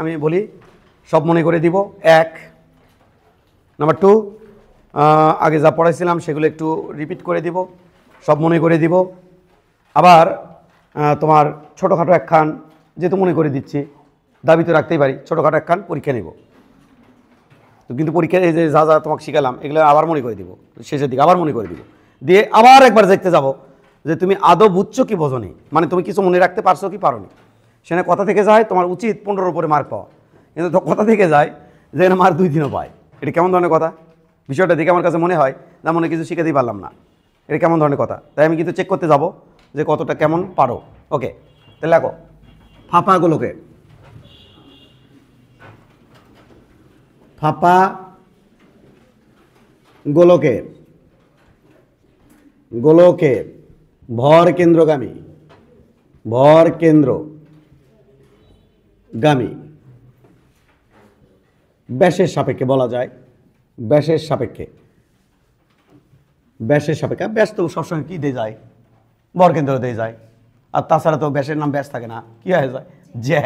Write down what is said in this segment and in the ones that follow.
আমি বলি, সব মনে করে দিব। 1 নাম্বার 2 আগে যা পড়াইছিলাম সেগুলো একটু রিপিট করে দিব, সব মনে করে দিব। আবার তোমার ছোটোখাটো একখান যেহেতু মনে করে দিচ্ছি, দাবি তো রাখতেই পারি, ছোটোখাটো একখান পরীক্ষা নেব। তো কিন্তু পরীক্ষা এই যে যা যা তোমাকে শিখালাম এগুলো আবার মনে করে দিব, শেষের দিকে আবার মনে করে দিব, দিয়ে আবার একবার দেখতে যাব যে তুমি আদৌ বুঝছো কি বোঝনি, মানে তুমি কিছু মনে রাখতে পারছো কি পারোনি। সেখানে কথা থেকে যায় তোমার উচিত 15-র উপরে মার্ক পাওয়া, কিন্তু কথা থেকে যায় যে মার্ক 2 দিনও পায়। এটা কেমন ধরনের কথা? বিষয়টা দেখে আমার কাছে মনে হয় না মনে কিছু শিখাতেই পারলাম না, এটা কেমন ধরনের কথা। তাই আমি কিন্তু চেক করতে যাব যে কতটা কেমন পারো। ওকে, তাহলে লেখো ফাঁপা গোলকের, ফাঁপা গোলকের, গোলকের ভর কেন্দ্রগামী, ভর কেন্দ্রগামী ব্যাসের সাপেক্ষে বলা যায়, ব্যাসের সাপেক্ষে, ব্যাসের সাপেক্ষে। ব্যাস তো সবসময় কী দিয়ে যায়? ভর কেন্দ্র দিয়ে যায়। আর তাছাড়া তো ব্যাসের নাম ব্যাস থাকে না, কী হয়ে যায়? যে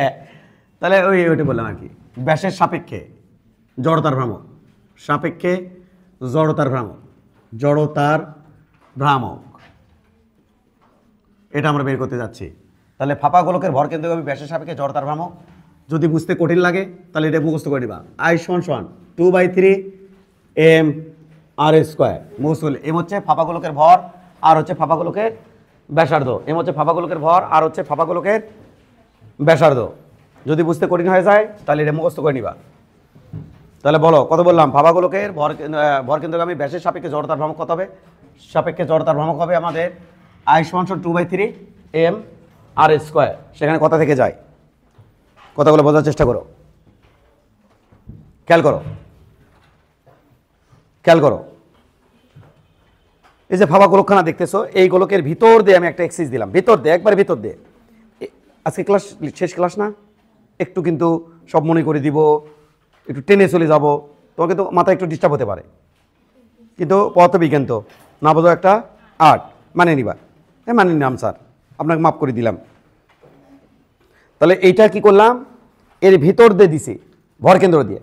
তাহলে ওইটা বললাম আর কি, ব্যাসের সাপেক্ষে জড়তার ভ্রামক, সাপেক্ষে জড়তার ভ্রামক, জড়তার ভ্রামক, এটা আমরা বের করতে যাচ্ছি। তাহলে ফাঁপা গোলকের ভর কেন্দ্রগামী ব্যাসের সাপেক্ষে জড়তার ভ্রামক। যদি বুঝতে কঠিন লাগে তাহলে এটা মুখস্থ করে নিবা। I = 2/3 mr²। মুখস্থ হলে এম হচ্ছে ফাঁপা গোলকের ভর, আর হচ্ছে ফাঁপা গোলকের ব্যাসার্ধ। এম হচ্ছে ফাঁপা গোলকের ভর, আর হচ্ছে ফাঁপা গোলকের ব্যাসার্ধ। যদি বুঝতে কঠিন হয়ে যায় তাহলে এটা মুখস্থ করে নিবা। তাহলে বলো কত বললাম? ফাঁপা গোলকের ভর কেন্দ্রগামী ব্যাসের সাপেক্ষে জড়তার ভ্রামক কত হবে? সাপেক্ষে জড়তার ভ্রামক হবে আমাদের I = 2/3 mr²। সেখানে কথা থেকে যায়, কথাগুলো বোঝার চেষ্টা করো, খেয়াল করো, খেয়াল করো। এই যে ফাঁপা গোলকখানা দেখতেছো, এই গোলকের ভিতর দিয়ে আমি একটা এক্সারসাইজ দিলাম, ভিতর দিয়ে, একবার ভিতর দিয়ে। আজকে ক্লাস শেষ ক্লাস না, একটু কিন্তু সব মনে করে দিব, একটু টেনে চলে যাব, তোমার কিন্তু মাথায় একটু ডিস্টার্ব হতে পারে, কিন্তু পদার্থবিজ্ঞান তো না বোঝো একটা আর্ট, মানে নিবা। হ্যাঁ মানে নিলাম স্যার, আপনাকে মাফ করে দিলাম। তাহলে এইটা কি করলাম, এর ভিতর দিয়ে দিছি ভর কেন্দ্র দিয়ে।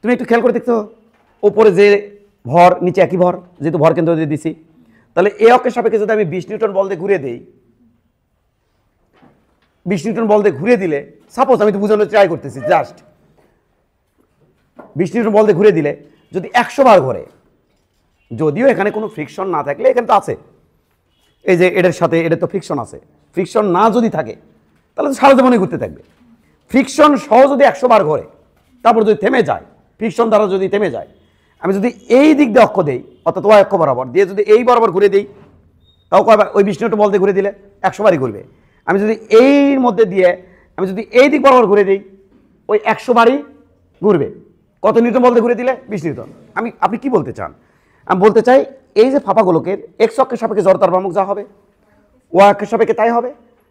তুমি একটু খেয়াল করে দেখতো, ওপরে যে ভর নিচে একই ভর, যেহেতু ভর কেন্দ্র দিয়ে দিছি। তাহলে এ অক্ষের সাপেক্ষে যদি আমি 20 নিউটন বল দিয়ে ঘুরে দিই, 20 নিউটন বল দিয়ে ঘুরে দিলে, সাপোজ আমি তো বোঝানোর ট্রাই করতেছি, জাস্ট 20 নিউটন বল দিয়ে ঘুরে দিলে যদি 100 বার ঘোরে, যদিও এখানে কোনো ফ্রিকশন না থাকলে, এখানে তো আছে এই যে এটার সাথে এটা তো ফ্রিকশন আছে, ফ্রিকশন না যদি থাকে তাহলে তো সারা জীবনে ঘুরতে থাকবে। ফ্রিকশন সহ যদি 100 বার ঘোরে, তারপর যদি থেমে যায়, ফ্রিকশন দ্বারা যদি থেমে যায়, আমি যদি এই দিক দিয়ে অক্ষ দেই, অর্থাৎ ওই অক্ষ বরাবর দিয়ে যদি এই বরাবর ঘুরে দিই, তাও কয়বার? ওই 20 নিউটন বল দিয়ে ঘুরে দিলে 100 বারই ঘুরবে। আমি যদি এর মধ্যে দিয়ে আমি যদি এই দিক বরাবর ঘুরে দিই, ওই 100 বারই ঘুরবে। কত নিউটন বল দিয়ে ঘুরে দিলে? 20 নিউটন। আপনি কি বলতে চান? আমি বলতে চাই এই যে ফাঁপা গোলকের এক্স অক্ষের সাপেক্ষে জড়তার ভ্রামক যা হবে, ওয়াই অক্ষের সাপেক্ষে তাই হবে,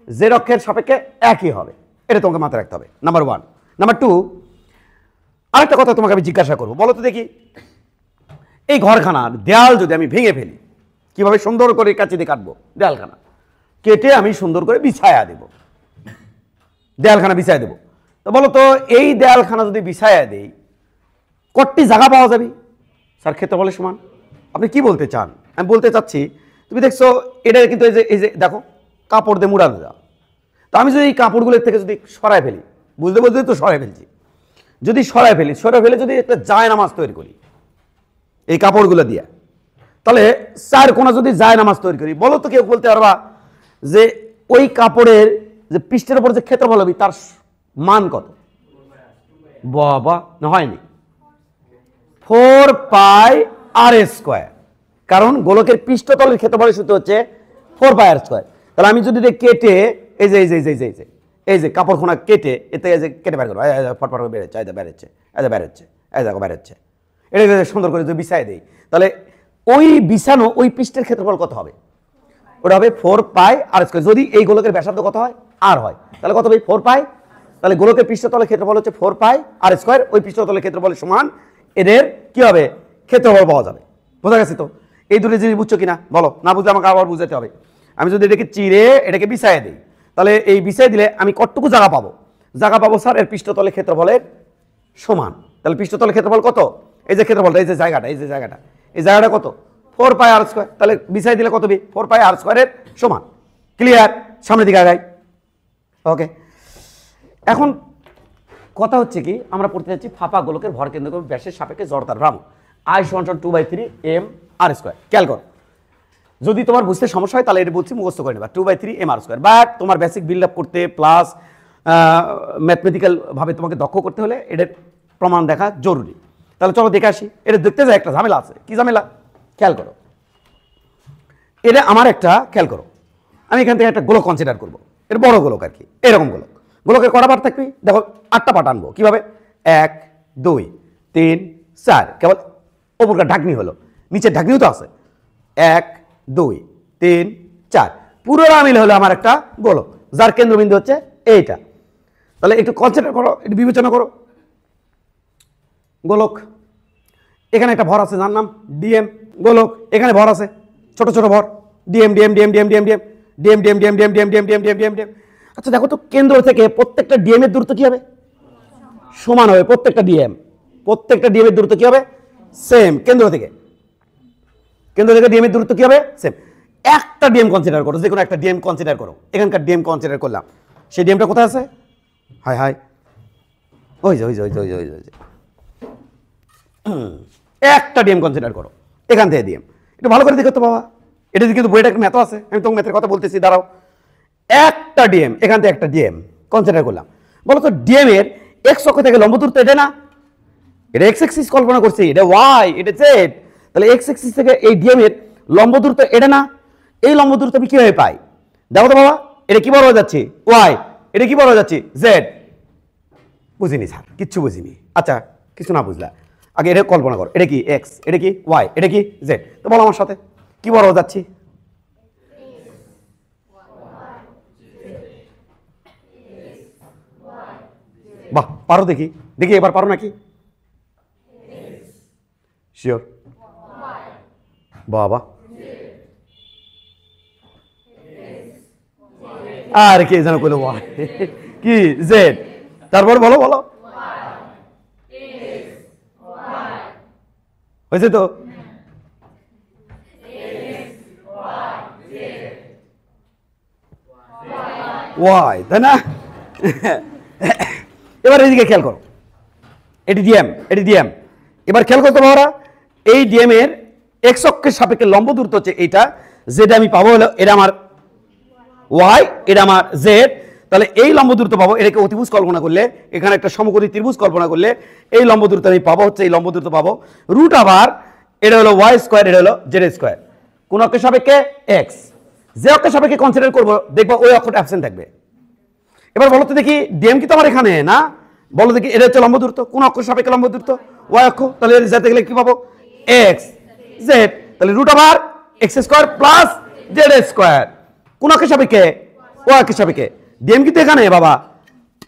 জেড অক্ষের সাপেক্ষে একই হবে। এটা তোমাকে মাথায় রাখতে হবে, নাম্বার 1। নাম্বার 2, আরেকটা কথা তোমাকে আমি জিজ্ঞাসা করবো, বলো তো দেখি, এই ঘরখানার দেয়াল যদি আমি ভেঙে ফেলি, কিভাবে সুন্দর করে কাঁচি দিয়ে কাটবো? দেয়ালখানা কেটে আমি সুন্দর করে বিছায়া দেব, দেয়ালখানা বিছায়া দেবো। তো বলো তো এই দেয়ালখানা যদি বিছায়া দেই, কতটি জায়গা পাওয়া যাবে? স্যার ক্ষেত্রফলের সমান। আপনি কি বলতে চান? আমি বলতে চাচ্ছি, তুমি দেখছো এটা কিন্তু এই যে দেখো কাপড় দিয়ে মুড়ানো যা। তো আমি যদি এই কাপড়গুলোর থেকে যদি সরাই ফেলি, বুঝতে বুঝতে তো সরাই ফেলছি, যদি সরাই ফেলে যদি একটা জায়নামাজ তৈরি করি এই কাপড়গুলো দিয়ে, তাহলে 4 কোণা যদি জায়নামাজ তৈরি করি, বলো তো কেউ বলতে পারবা যে ওই কাপড়ের যে পৃষ্ঠের উপর যে ক্ষেত্রফল হবে তার মান কত? বাবা না, হয়নি। 4πr², কারণ গোলকের পৃষ্ঠতলের ক্ষেত্রফলের সূত্র হচ্ছে 4πr²। তাহলে আমি যদি কেটে এই যে এই যে এই যে এই যে কাপড়খানা কেটে এতে এই যে কেটে বের করবো, ফটফট করে বেরোচ্ছে, এই বেরোচ্ছে, বেরোচ্ছে, এই দেখো বেরোচ্ছে, এটা সুন্দর করে যদি বিছাই দেই, তাহলে ওই বিছানো ওই পৃষ্ঠের ক্ষেত্রফল কত হবে? ওটা হবে 4πr²। যদি এই গোলকের ব্যাসার্ধ কত হয়? আর হয়, তাহলে কত হবে? 4π। তাহলে গোলকের পৃষ্ঠতলের ক্ষেত্রফল হচ্ছে 4πr²। ওই পৃষ্ঠতলের ক্ষেত্রফলের সমান এদের কি হবে? ক্ষেত্রফল পাওয়া যাবে। বোঝা গেছে তো? এই দুটো জিনিস বুঝছো কিনা বলো? না বুঝলে আমাকে আবার বুঝাতে হবে। আমি যদি এটাকে চিরে এটাকে বিছাইয়ে দিই, তাহলে এই বিছাই দিলে আমি কতটুকু জায়গা পাবো? জায়গা পাবো স্যার এর পৃষ্ঠতলের ক্ষেত্রফলের সমান। তাহলে পৃষ্ঠতলের ক্ষেত্রফল কত? এই যে ক্ষেত্রফলটা, এই যে জায়গাটা, এই জায়গাটা কত? 4 পাই আর স্কোয়ার। তাহলে বিছাই দিলে কত হবে? 4 পাই আর স্কোয়ারের সমান। ক্লিয়ার? সামনের দিকে আগাই। ওকে, এখন কথা হচ্ছে কি, আমরা পড়তে যাচ্ছি ফাঁপা গোলকের ভর কেন্দ্র ব্যাসের সাপেক্ষে জড়তার ভ্রামক I = 2/3 mr²। খেয়াল করো, যদি তোমার বুঝতে সমস্যা হয় তাহলে এটা বলছি মুখস্থ করে নেবা 2/3 mr²। বাট তোমার বেসিক বিল্ড আপ করতে প্লাস ম্যাথমেটিক্যাল ভাবে তোমাকে দক্ষ করতে হলে এটার প্রমাণ দেখা জরুরি। তাহলে চলো দেখে আসি। এটা দেখতে যায় একটা ঝামেলা আছে। কি ঝামেলা? খেয়াল করো, এটা আমার একটা, খেয়াল করো, আমি এখান থেকে একটা গোলক কনসিডার করবো। এটা বড় গোলক আর কি, এরকম গোলক। গোলকের কটা পার্ট থাকবে? দেখো 8টা পার্ট আনবো। কিভাবে? 1 2 3 4, কেবল ওপরকার ঢাকনি হলো, নিচের ঢাকনিও তো আছে। 1 2 3 4, পুরোটা মিলে হলো আমার একটা গোলক, যার কেন্দ্রবিন্দু হচ্ছে এইটা। তাহলে একটু কনসিডার করো, একটু বিবেচনা করো। গোলক, এখানে একটা ভর আছে যার নাম ডিএম। গোলক, এখানে ভর আছে ছোট ছোট ভর, DM DM DM DM DM DM DM DM DM DM DM DM DM DM DM DM. আচ্ছা দেখো তো, কেন্দ্র থেকে প্রত্যেকটা ডিএম এর দূরত্ব কি হবে? সমান হবে। প্রত্যেকটা ডিএম এর দূরত্ব কি হবে? সেম। কেন্দ্র থেকে ডিএম এর দূরত্ব কি হবে? সেম। একটা ডিএম কনসিডার করো, যে কোনো একটা ডিএম কনসিডার করো। এখানকার ডিএম কনসিডার করলাম, সেই ডিএমটা কোথায় আছে? হাই হাই, ওই যে ওই যে ওই যে ওই যে ওই যে একটা ডিএম কনসিডার করো, এখান থেকে ডিএম। একটু ভালো করে দেখো তো বাবা, এটা কিন্তু বইটা একটা ম্যাথ আছে, আমি তোমাকে ম্যাথের কথা বলতেছি, দাঁড়াও। একটা ডিএম, এখান থেকে একটা ডিএম কনসিডার করলাম। বলো তো ডিএম এর এক্স অক্ষ থেকে লম্ব দূরত্ব এটা না? এটা এক্স অ্যাক্সিস কল্পনা করছি, এটা ওয়াই, এটা জেড। তাহলে এক্স অ্যাক্সিস থেকে এই ডিএম এর লম্ব দূরত্ব এটা না? এই লম্ব দূরত্ব আমি কিভাবে পাই? দেখো তো বাবা, এটা কি বড় হয়ে যাচ্ছে? ওয়াই। এটা কি বড় হয়ে যাচ্ছে? জেড। বুঝিনি স্যার, কিচ্ছু বুঝিনি। আচ্ছা, কিছু না বুঝলা, আগে এটা কল্পনা করো। এটা কি এক্স, এটা কি ওয়াই, এটা কি জেড। তো বলো আমার সাথে, কি বড় হয়ে যাচ্ছি? বাহ, পারো দেখি, দেখি এবার পারো নাকি? শিওর? বাবা, আর কে যেন কইলো ওয়াই, কি জেড। তারপর বলো বলো, হয়েছে তো? ওয়াই, তাই না? এবার এইদিকে খেয়াল করো, এটি ডিএম, এটি ডিএম। এবার খেয়াল করতে পারো, এই ডিএম এর এক্স অক্ষের সাপেক্ষে লম্ব দূরত্ব হচ্ছে এইটা, যেটা আমি পাবো হলো এটা আমার ওয়াই, এটা আমার জেড। তাহলে এই লম্ব দূরত্ব পাবো, এটাকে অতিভুজ কল্পনা করলে, এখানে একটা সমকোণী ত্রিভুজ কল্পনা করলে এই লম্ব দূরত্ব আমি পাবো হচ্ছে, এই লম্ব দূরত্ব পাবো রুট আবার এটা হলো ওয়াই স্কোয়ার, এটা হলো জেড স্কোয়ার। কোন অক্ষের সাপেক্ষে? এক্স। যে অক্ষের সাপেক্ষে কনসিডার করবো দেখবো ওই অক্ষটা অ্যাবসেন্ট থাকবে। এবার বলো তো দেখি, ডিএম কি তো আমার এখানে না? বলো দেখি, এটা হচ্ছে লম্ব দূরত্ব, কোন অক্ষের সাপেক্ষে লম্ব দূরত্ব? ওয়াই অক্ষ। তাহলে যেতে গেলে কি পাবো? X Z. তাহলে রুট আবার X square plus Z square. কোন অক্ষের সাপেক্ষে? ওয়াই অক্ষের সাপেক্ষে। ডিএম কিন্তু এখানে বাবা।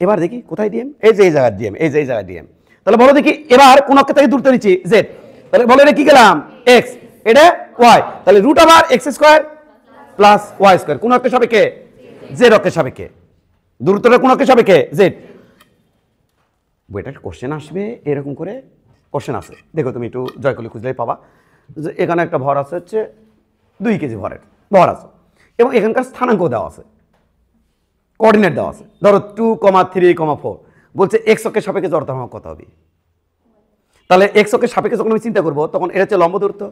এবার দেখি কোথায় ডিএম? এই যে এই জায়গায় ডিএম, এই যে এই জায়গায় ডিএম। তাহলে বলো দেখি, এবার কোন অক্ষ থেকে দূরত্ব নিচ্ছি? জেড। তাহলে বলো এটা কি গেলাম? এক্স, এটা ওয়াই। তাহলে রুট আবার X square plus Y square. কোন অক্ষের সাপেক্ষে? জেড অক্ষের সাপেক্ষে। দূরত্বটা কোন অক্ষের সাপেক্ষে? জেড। বইটা কোশ্চেন আসবে এরকম করে, কোশ্চেন আছে, দেখো তুমি একটু জয় করলে খুঁজলেই পাবা যে এখানে একটা ভর আছে হচ্ছে 2 কেজি ভরের ভর আছে, এবং এখানকার স্থানাঙ্ক দেওয়া আছে, কোঅর্ডিনেট দেওয়া আছে। ধরো 2,3,4 বলছে এক্স অক্ষের সাপেক্ষে জড়তা ভ্রামক কত হবে? তাহলে এক্স অক্ষের সাপেক্ষে যখন আমি চিন্তা করবো, তখন এটা হচ্ছে লম্ব দূরত্ব,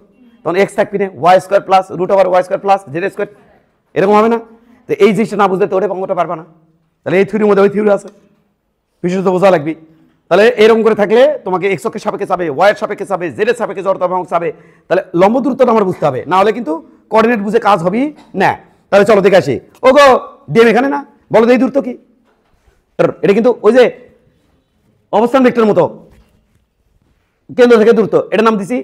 তখন এক্স থাকবি না, Y square plus root over Y square plus Z square, এরকম হবে না? তো এই জিনিসটা না বুঝলে তো ওটা অঙ্কটা পারবা না। তাহলে এই থিওরির মধ্যে ওই থিওরি আছে, বিশেষত বোঝা লাগবে। তাহলে এরকম করে থাকলে তোমাকে এক্স অক্ষের সাপেক্ষে চাবে, ওয়াই এর সাপেক্ষে চাবে, জেড এর সাপেক্ষে জড়তা ভ্রামক চাবে। তাহলে লম্ব দূরত্বটা আমার বুঝতে হবে, না হলে কিন্তু কোঅর্ডিনেট বুঝে কাজ হবি না। তাহলে চলো দেখে আসি। ও গো, ডিএম এখানে না? বলো এই দূরত্ব কি? এটা কিন্তু ওই যে অবস্থান ভেক্টরের মতো, কেন্দ্র থেকে দূরত্ব, এটার নাম দিছি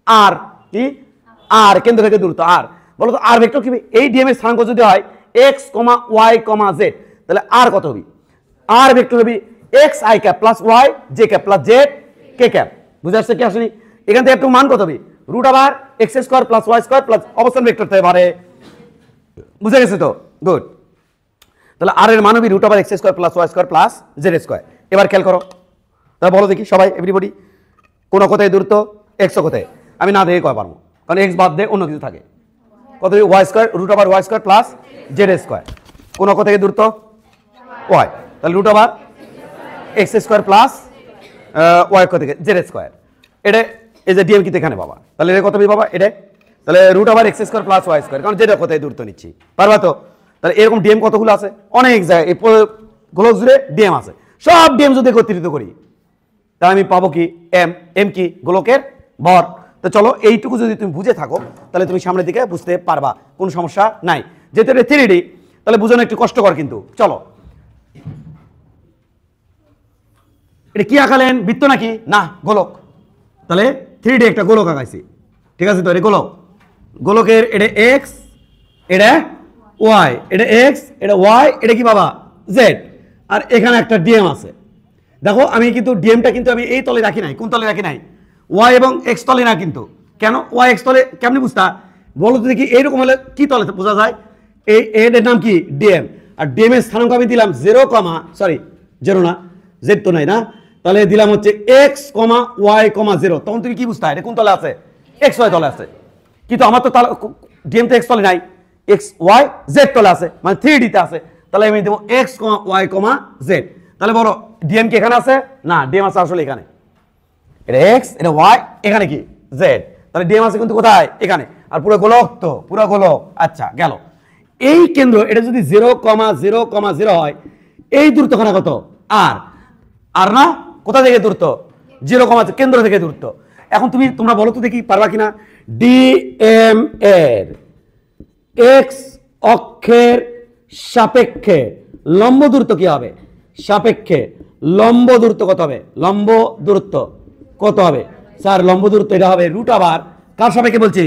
আর। কি? আর। কেন্দ্র থেকে দূরত্ব আর। বলো তো আর ভেক্টর কি? এই ডিএম এর স্থানাঙ্ক যদি হয় X comma Y comma Z, তাহলে আর কত হবে? আর ভেক্টর হবে X I cap plus Y J cap plus Z K cap. বুঝে আসছে কি আসেনি? এখান থেকে একটু মান কত হবে? রুট আবার X square plus Y square plus অবস্থান ভেক্টর তো এবারে বুঝে গেছে তো? গুড। তাহলে আর এর মান হবে root over X square plus Y square plus Z square. এবার খেয়াল করো, তাহলে বলো দেখি সবাই, এভরিবডি, কোনো কোথায় দূরত্ব এক্স কোথায়, আমি না দেখে কয় পারবো, কারণ এক্স বাদ দিয়ে অন্য কিছু থাকে। কত Y square root over Y square plus Z square, কোন কোথায় দূরত্ব ওয়াই, তাহলে root over X square plus Y থেকে জেড স্কোয়ার। এটা এই যে ডিএম কি এখানে বাবা, তাহলে এটা কত বাবা, এটা তাহলে root over X square plus Y square, কারণ যেটা কোথায় দূরত্ব নিচ্ছি, পারবা তো? তাহলে এরকম ডিএম কতগুলো আছে, অনেক জায়গায় এই গোলক জুড়ে ডিএম আছে, সব ডিএম যদি একত্রিত করি তাহলে আমি পাবো কি এম, এম কি গোলকের ভর। তো চলো এইটুকু যদি তুমি বুঝে থাকো তাহলে তুমি সামনের দিকে বুঝতে পারবা, কোনো সমস্যা নাই। যেহেতু এটা 3D তাহলে বুঝানো একটু কষ্টকর, কিন্তু চলো এটা কি আঁকালেন, বৃত্ত নাকি না গোলক, তাহলে 3D একটা গোলক আঁকাইছি, ঠিক আছে? তো এটা গোলক, গোলকের এটা এক্স, এটা ওয়াই, এটা এক্স, এটা ওয়াই, এটা কি বাবা জেড, আর এখানে একটা ডিএম আছে। দেখো আমি কিন্তু ডিএমটা কিন্তু আমি এই তলে রাখি নাই, কোন তলে রাখি নাই, ওয়াই এবং এক্স তলে না, কিন্তু কেন ওয়াই এক্স তলে কেমনি বুঝতা বলো তো দেখি, এইরকম হলে কি তলে বোঝা যায়, এই এর নাম কি ডিএম, আর ডিএম এর স্থানাঙ্ক আমি দিলাম 0, না জেড তো নাই না, তাহলে দিলাম হচ্ছে এক্স কমা ওয়াই কমা 0, তখন তুমি কি বুঝতা এটা কোন তলে আছে, এক্স ওয়াই তলে আছে, কিন্তু আমার তো ডিএম তো এক্স তলে নাই, এক্স ওয়াই জেড তলে আছে, মানে 3D তে আছে, তাহলে আমি দেবো x comma Y comma Z. তাহলে বলো ডিএম কি এখানে আছে, না ডিএম আছে আসলে এখানে, এটা এক্স, এটা ওয়াই, এখানে কি জেড, তাহলে ডিএম আছে কিন্তু কোথায়, এখানে, আর পুরো গোলক তো পুরো গোলক। আচ্ছা গেল, এই কেন্দ্র এটা যদি 0,0,0 হয়, এই দূরত্বখানা কত আর, আর না কোথা থেকে দূরত্ব 0, কেন্দ্র থেকে দূরত্ব। এখন তোমরা বলো তো দেখি পারবা কিনা, ডিএম এর এক্স অক্ষের সাপেক্ষে লম্ব দূরত্ব কি হবে, সাপেক্ষে লম্ব দূরত্ব কত হবে, লম্ব দূরত্ব কত হবে স্যার, লম্ব দূরত্ব এটা হবে রুট ওভার কার সাপেক্ষে বলছি,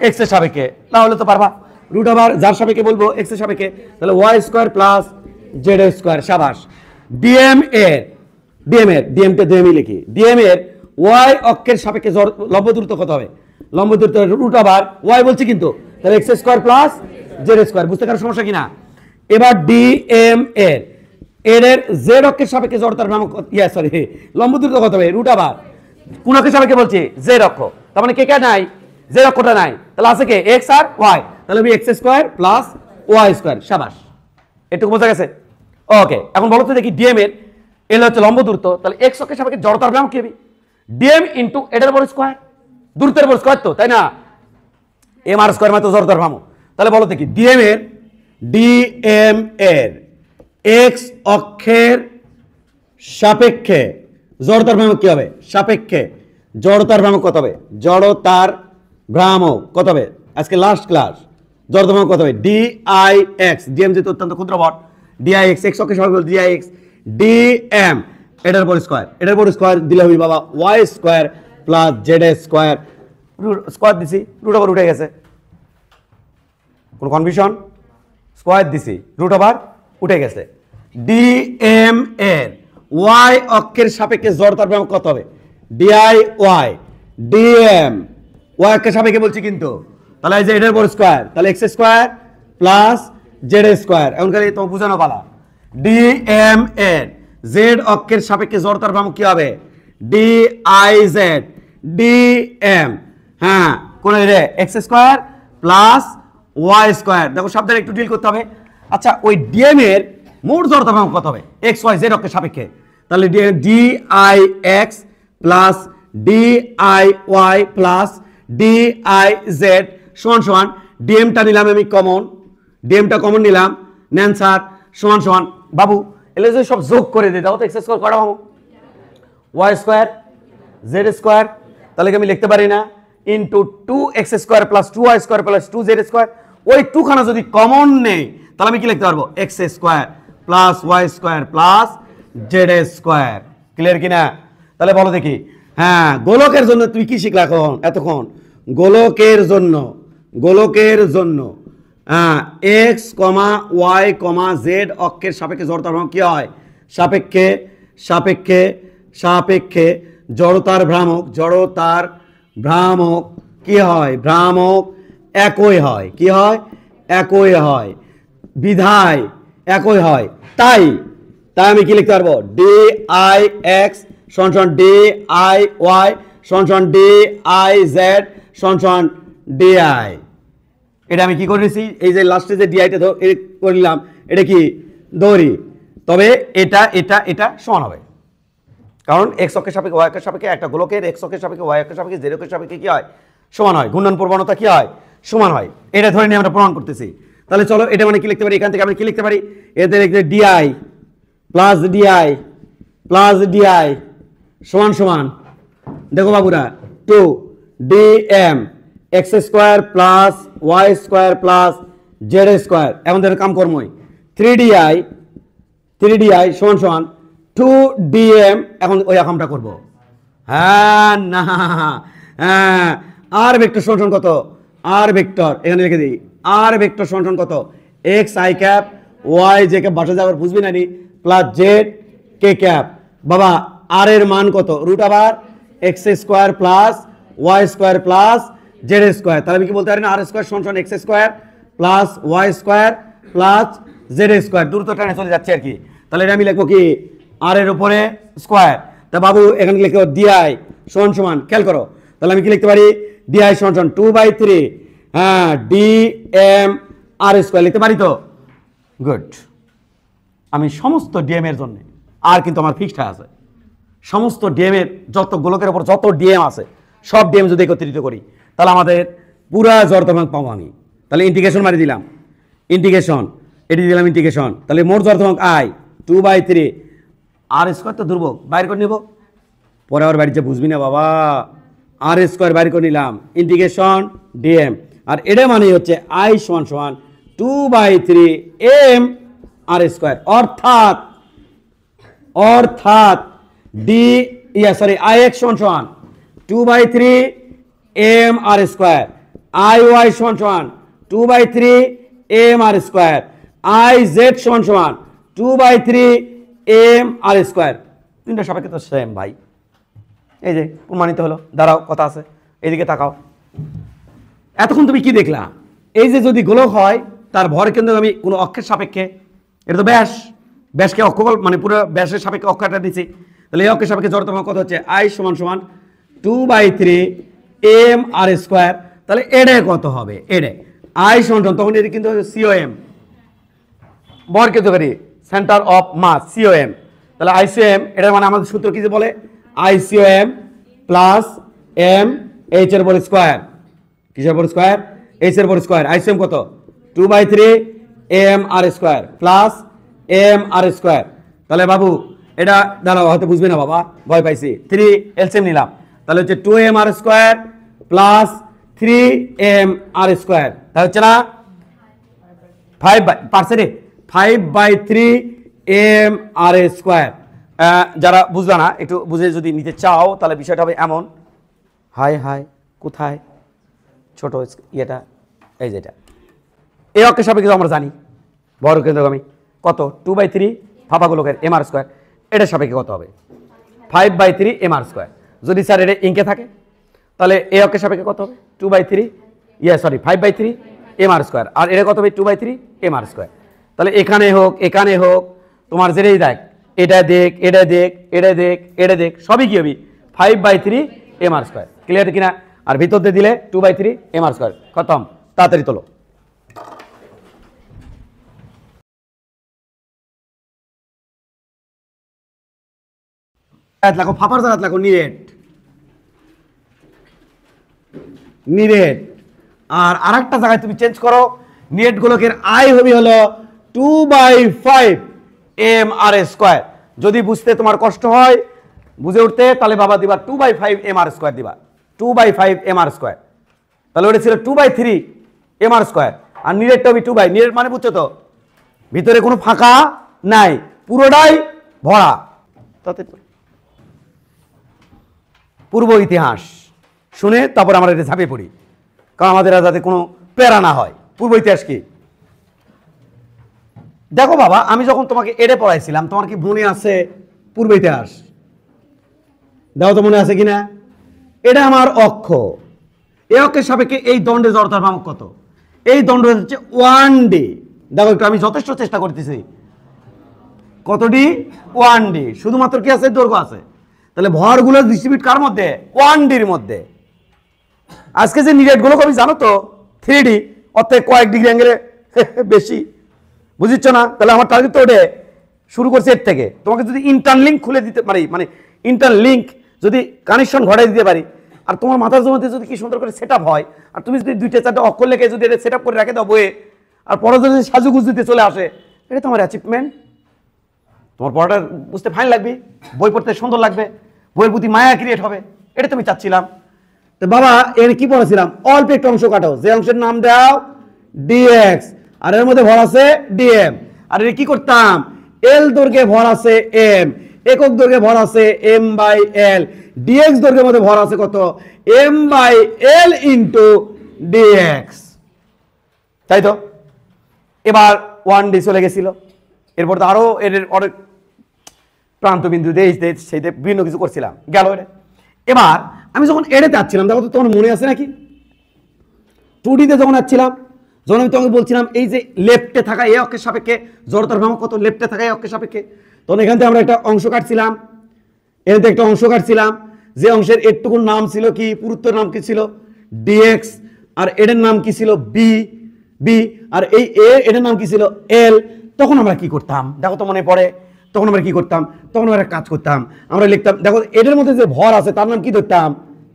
এক্স এর সাপেক্ষে, তাহলে তো পারবা রুট ওভার যার সাপেক্ষে বলবো এক্স এর সাপেক্ষে, তাহলে Y square plus Z square. সাবাস। ডিএম এর ডিএমটা ডিএমই লিখি, ডিএম এর ওয়াই অক্ষের সাপেক্ষে লম্ব দূরত্ব কত হবে, লম্ব দূরত্ব রুট ওভার ওয়াই বলছি কিন্তু, তাহলে x square plus Z square. বুঝতে কারো সমস্যা কিনা? এবার ডিএম এর এর জেড অক্ষের সাপেক্ষে জড়তার ভ্রামক লম্ব দূরত্ব কত হবে, রুট ওভার কোন অক্ষের সাপেক্ষে বলছি, জেড অক্ষ, তার মানে কে কে নাই, জেড অক্ষটা নাই, তাহলে আছে কে এক্স আর ওয়াই, তাহলে আমি X square plus Y square. সাবাস, এটুকু বোঝা গেছে? ওকে, এখন বলো তো দেখি ডিএম এর এল হচ্ছে লম্ব দূরত্ব, তাহলে এক্স অক্ষের সাপেক্ষে জড়তার ভ্রামক কি হবে, ডিএম ইন্টু এটার উপর স্কোয়ার, দূরত্বের উপর স্কোয়ার তো, তাই না, এম আর স্কোয়ার মানে তো জড়তার ভ্রামক। তাহলে বলো দেখি ডিএম এর এক্স অক্ষের সাপেক্ষে জড়তার ভ্রামক কি হবে, সাপেক্ষে জড়তার ভ্রামক কত হবে, জড়তার ভ্রামক কত হবে, আজকে লাস্ট ক্লাস, জড়তার ভ্রামক কত হবে, ডিআই এক্স, ডিএম যেহেতু অত্যন্ত ক্ষুদ্র ভর, ডিআই এক্স, এক্স অক্ষের সাপেক্ষে ডিআই এক্স, ডিএম এটার উপর স্কোয়ার দিলে হবে বাবা Y square plus Z square, square দিছি রুট ওভার উঠে গেছে, কোন কনফিউশন, স্কোয়ার দিছি রুট ওভার উঠে গেছে। ডিএম এর ওয়াই অক্ষের সাপেক্ষে জড়তার ভ্রামক কত হবে, ডিআই ওয়াই, ডিএম ওয়াই অক্ষের সাপেক্ষে বলছি কিন্তু, তাহলে এই যে এটার উপর স্কোয়ার, তাহলে x square plus Z square. এখন খালি তোমার বুঝানো পালা, ডিএম এর জেড অক্ষের সাপেক্ষে জড়তার ভ্রামক কি হবে, ডিআই জেড, ডিএম হ্যাঁ কোন X square plus Y square. দেখো সাবধানে একটু ডিল করতে হবে। আচ্ছা ওই ডিএম এর মোট জড়তার ভ্রামক কত হবে, এক্স ওয়াই জেড অক্ষের সাপেক্ষে, তাহলে DI X plus DI Y plus DI Z সমান সমান, ডিএমটা নিলাম আমি কমন, ডিএমটা কমন নিলাম, নেন স্যার, সমান সমান বাবু এলে যদি সব যোগ করে দিই দাও তো এক্স স্কোয়ার করা পাবো, ওয়াই স্কোয়ার জেড স্কোয়ার, তাহলে কি আমি লিখতে পারি না into 2x square plus 2y square plus 2z square, ওই 2 খানা যদি কমন নেই তাহলে আমি কি লিখতে পারবো, X square plus Y square plus Z square. Clear কিনা? তাহলে বলো দেখি, হ্যাঁ গোলকের জন্য তুমি কি শিখলা এখন এতক্ষণ, গোলকের জন্য হ্যাঁ x comma Y comma Z অক্ষের সাপেক্ষে জড়তার ভ্রামক কি হয়, সাপেক্ষে জড়তার ভ্রামক কি হয়, ভ্রামক একই হয়, কি হয়, একই হয়, বিধায় একই হয়, তাই তাই আমি কি লিখতে পারবো, ডি আই এক্স সমান ডি আই ওয়াই সমান ডি আই জেড সমান ডি আই। এটা আমি কি করেছি, এই যে লাস্টে যে ডিআইটা করলাম এটা কি দৌড়ি, তবে এটা এটা এটা সমান হবে, কারণ এক্স অক্ষের সাপেক্ষে ওয়াই অক্ষের সাপেক্ষে একটা গোলকের এক্স অক্ষের সাপেক্ষে ওয়াই অক্ষের সাপেক্ষে জেড অক্ষের সাপেক্ষে কি হয়, সমান হয়, ঘূর্ণন প্রবণতা কি হয়, সমান হয়। এটা ধরে নিয়ে আমরা প্রমাণ করতেছি। তাহলে চলো এটা মানে কি লিখতে পারি, এখান থেকে আমি কি লিখতে পারি, এতে লিখতে ডিআই প্লাস ডিআই সমান সমান, দেখো বাবুরা, two D M X square plus Y square plus Z square, এখন ধরে কাম কর্মই, থ্রি ডিআই সমান সমান টু ডিএম, এখন ওই রকমটা করবো। হ্যাঁ না হ্যাঁ, আর ভেক্টর সমান কত, আর ভেক্টর এখানে লিখে দিই, আর ভেক্টর সমান কত, X I cap Y J cap, বাসা যাওয়ার বুঝবি না নি, প্লাস জেড কে ক্যাপ। বাবা আর এর মান কত, রুট আবার X square plus Y square plus Z square, তাহলে আমি কি বলতে পারি না, আর স্কোয়ার সমান X square plus Y square plus Z square, দ্রুত টানে চলে যাচ্ছে আর কি। তাহলে এটা আমি লিখবো কি, আর এর উপরে স্কোয়ার, তা বাবু এখানে লিখবো ডিআই সমান সমান, খেয়াল করো, তাহলে আমি কি লিখতে পারি, ডিআই সমান সমান 2/3 হ্যাঁ ডি এম আর স্কোয়ার লিখতে পারি তো, গুড। আমি সমস্ত ডিএম এর জন্য, আর কিন্তু আমার ফিক্সড আছে, সমস্ত ডিএম এর যত গোলকের উপর যত ডিএম আছে সব ডিএম যদি একত্রিত করি তাহলে আমাদের পুরা জড় দ্রব্যাঙ্ক পাবো আমি। তাহলে ইন্টিগ্রেশন মারি দিলাম, ইন্টিগ্রেশন এটি দিলাম ইন্টিগ্রেশন, তাহলে মোট জড় দ্রব্যাঙ্ক আই 2/3 আর স্কোয়ার তো দুর্ভোগ বাইর করে নেব, পরে আবার বাড়িতে বুঝবি না বাবা, আর স্কোয়ার বাইর করে নিলাম, ইন্টিগ্রেশন ডিএম, আর এটা মানে হচ্ছে আই সমান সমান 2/3 এম আর স্কোয়ার, অর্থাৎ ডি আই এক্স সমান সমান 2/3 M R square, I Y সমান সমান 2/3 M R square, I Z সমান সমান 2/3 এম আর স্কোয়ার, তিনটা সাপেক্ষে তো সেম ভাই। এই যে প্রমাণিত হলো, দাঁড়াও কথা আছে, এইদিকে তাকাও। এতক্ষণ তুমি কি দেখলা, এই যে যদি গোলক হয় তার ভর কিন্তু আমি কোনো অক্ষের সাপেক্ষে, এটা তো ব্যাসকে অক্ষবল মানে পুরো ব্যাসের সাপেক্ষে অক্ষটা দিচ্ছি, তাহলে এই অক্ষের সাপেক্ষে জড় দ্রব্যাঙ্ক কত হচ্ছে, আই সমান সমান 2/3 এম আর স্কোয়ার, তাহলে এডে কত হবে, এডে আই সমান তখন এটি কিন্তু সিওএম, ভর কেন্দ্রকারী সেন্টার অফ মাস সিওএম, তাহলে আইসিওএম এটা মানে আমাদের সূত্র কি যে বলে, আইসিওএম প্লাস এম এইচ এর উপর স্কোয়ার, কিসের উপর স্কোয়ার, এইচ এর উপর স্কোয়ার, আইসিওএম কত 2/3 এম আর স্কোয়ার প্লাস এম আর স্কোয়ার। তাহলে বাবু এটা দাঁড়াও, হয়তো বুঝবে না বাবা, ভয় পাইছি, 3 এলসিএম নিলাম, তাহলে হচ্ছে 2m আর স্কোয়ার প্লাস 3m আর স্কোয়ার, তাহলে হচ্ছে না 5/3 এম আর স্কোয়ার। যারা বুঝলা না একটু বুঝে যদি নিতে চাও তাহলে বিষয়টা হবে এমন, হাই কোথায় ছোট ইয়েটা, এই যেটা এই অক্ষের সাপেক্ষে আমরা জানি বড় কেন্দ্রগামী কত 2/3 ফাঁপা গোলকের এম আর স্কোয়ার, এটার সাপেক্ষে কত হবে 5/3 এম আর স্কোয়ার। যদি স্যার এটা ইঙ্কে থাকে তাহলে এই অক্ষের সাপেক্ষে কত হবে 2/3 5/3 এম আর স্কোয়ার, আর এটা কত হবে 2/3 এম আর স্কোয়ার। তাহলে এখানে হোক তোমার যেটাই দেখ, এটা দেখ সবই কি হবে 5/3 এম আর স্কোয়ার, ক্লিয়ার কিনা? আর ভিতর দিয়ে দিলে 2/3 এম আর স্কোয়ার, খতম। তাড়াতাড়ি তোলো। লাগো ফাঁপার জায়গা লাগো নিরেট, আর আরেকটা জায়গায় তুমি চেঞ্জ করো, নিরেট গোলকের আই হবে হলো 2/5 এম আর স্কোয়ার। যদি বুঝতে তোমার কষ্ট হয় বুঝে উঠতে তাহলে বাবা দিবা 2/5 এম আর স্কোয়ার দিবা, 2/5 এম আর স্কোয়ার। তাহলে ওটা ছিল 2/3 এম আর স্কোয়ার, আর নিরেটটা হবে 2/, নিরেট মানে বুঝছো তো ভিতরে কোনো ফাঁকা নাই, পুরোটাই ভরা। তাতে পূর্ব ইতিহাস শুনে তারপর আমরা এটা ঝাঁপিয়ে পড়ি, কারণ আমাদের যাতে কোনো প্যারা না হয়। পূর্ব ইতিহাস কি দেখো বাবা, আমি যখন তোমাকে এডে পড়াইছিলাম তোমার কি মনে আছে পূর্ব ইতিহাস? দেখো তো মনে আছে কিনা? এটা আমার অক্ষ, এই অক্ষের সাপেক্ষে এই দণ্ডে জড়তার ভ্রামক কত? এই দণ্ড হচ্ছে 1D। দেখো একটু আমি যথেষ্ট চেষ্টা করতেছি, কতটি 1D, শুধুমাত্র কি আছে দৈর্ঘ্য আছে। তাহলে ভরগুলো ডিস্ট্রিবিউট কার মধ্যে 1Dর মধ্যে। আজকে যে নিরেটগুলো কবি জানো তো 3D, অর্থাৎ কয়েক ডিগ্রি অ্যাঙ্গেলে বেশি, বুঝিচ্ছ না? তাহলে আমার টার্গেট তো ওটা শুরু করছে এর থেকে। তোমাকে যদি ইন্টারলিঙ্ক খুলে দিতে পারি, মানে ইন্টারলিঙ্ক যদি কানেকশন ঘটাই দিতে পারি, আর তোমার মাথার মধ্যে যদি কি সুন্দর করে সেট আপ হয়, আর তুমি যদি 2-4টা অক্ষর লেখে যদি এটা সেট আপ করে রেখে দাও বইয়ে, আর পরে যদি সাজুগুজ দিতে চলে আসে, এটা তোমার অ্যাচিভমেন্ট। তোমার পড়াটা বুঝতে ফাইন লাগবে, বই পড়তে সুন্দর লাগবে, বইয়ের প্রতি মায়া ক্রিয়েট হবে, এটা তুমি চাচ্ছিলাম। তো বাবা এর কি পড়াছিলাম, অল্প একটু অংশ কাটো, যে অংশের নাম দাও dx, আর এর মধ্যে ভর আছে dm। আর এটা কি করতাম, l দৈর্ঘ্যে ভর আছে m, একক দৈর্ঘ্যে ভর আছে m/l, dx দৈর্ঘ্যের মধ্যে ভর আছে কত, m/l ইন্টু dx, তাই তো? এবার 1D চলে গেছিল, এরপর তো আরো এর অনেক প্রান্ত বিন্দু সেইতে বিভিন্ন কিছু করছিলাম, গেল এটা। এবার আমি যখন এড়ে যাচ্ছিলাম, দেখো তো তোমার মনে আছে নাকি 2Dতে যখন যাচ্ছিলাম, যখন আমি তোমাকে বলছিলাম এই যে লেফটে থাকা এই অক্ষের সাপেক্ষে জড়তার ভ্রামক কত, লেফটে থাকা এই অক্ষের সাপেক্ষে, তখন এখান থেকে আমরা একটা অংশ কাটছিলাম, এখান থেকে একটা অংশ কাটছিলাম, যে অংশের এরটুকুর নাম ছিল কি, পুরুত্বের নাম কি ছিল dx, আর এর নাম কি ছিল b, আর এই এর নাম কি ছিল l। তখন আমরা কি করতাম দেখো তো মনে পড়ে, তখন আমরা কি করতাম, তখন আমরা কাজ করতাম, আমরা লিখতাম, দেখো এদের মধ্যে যে ভর আছে তার নাম কি ধরতাম,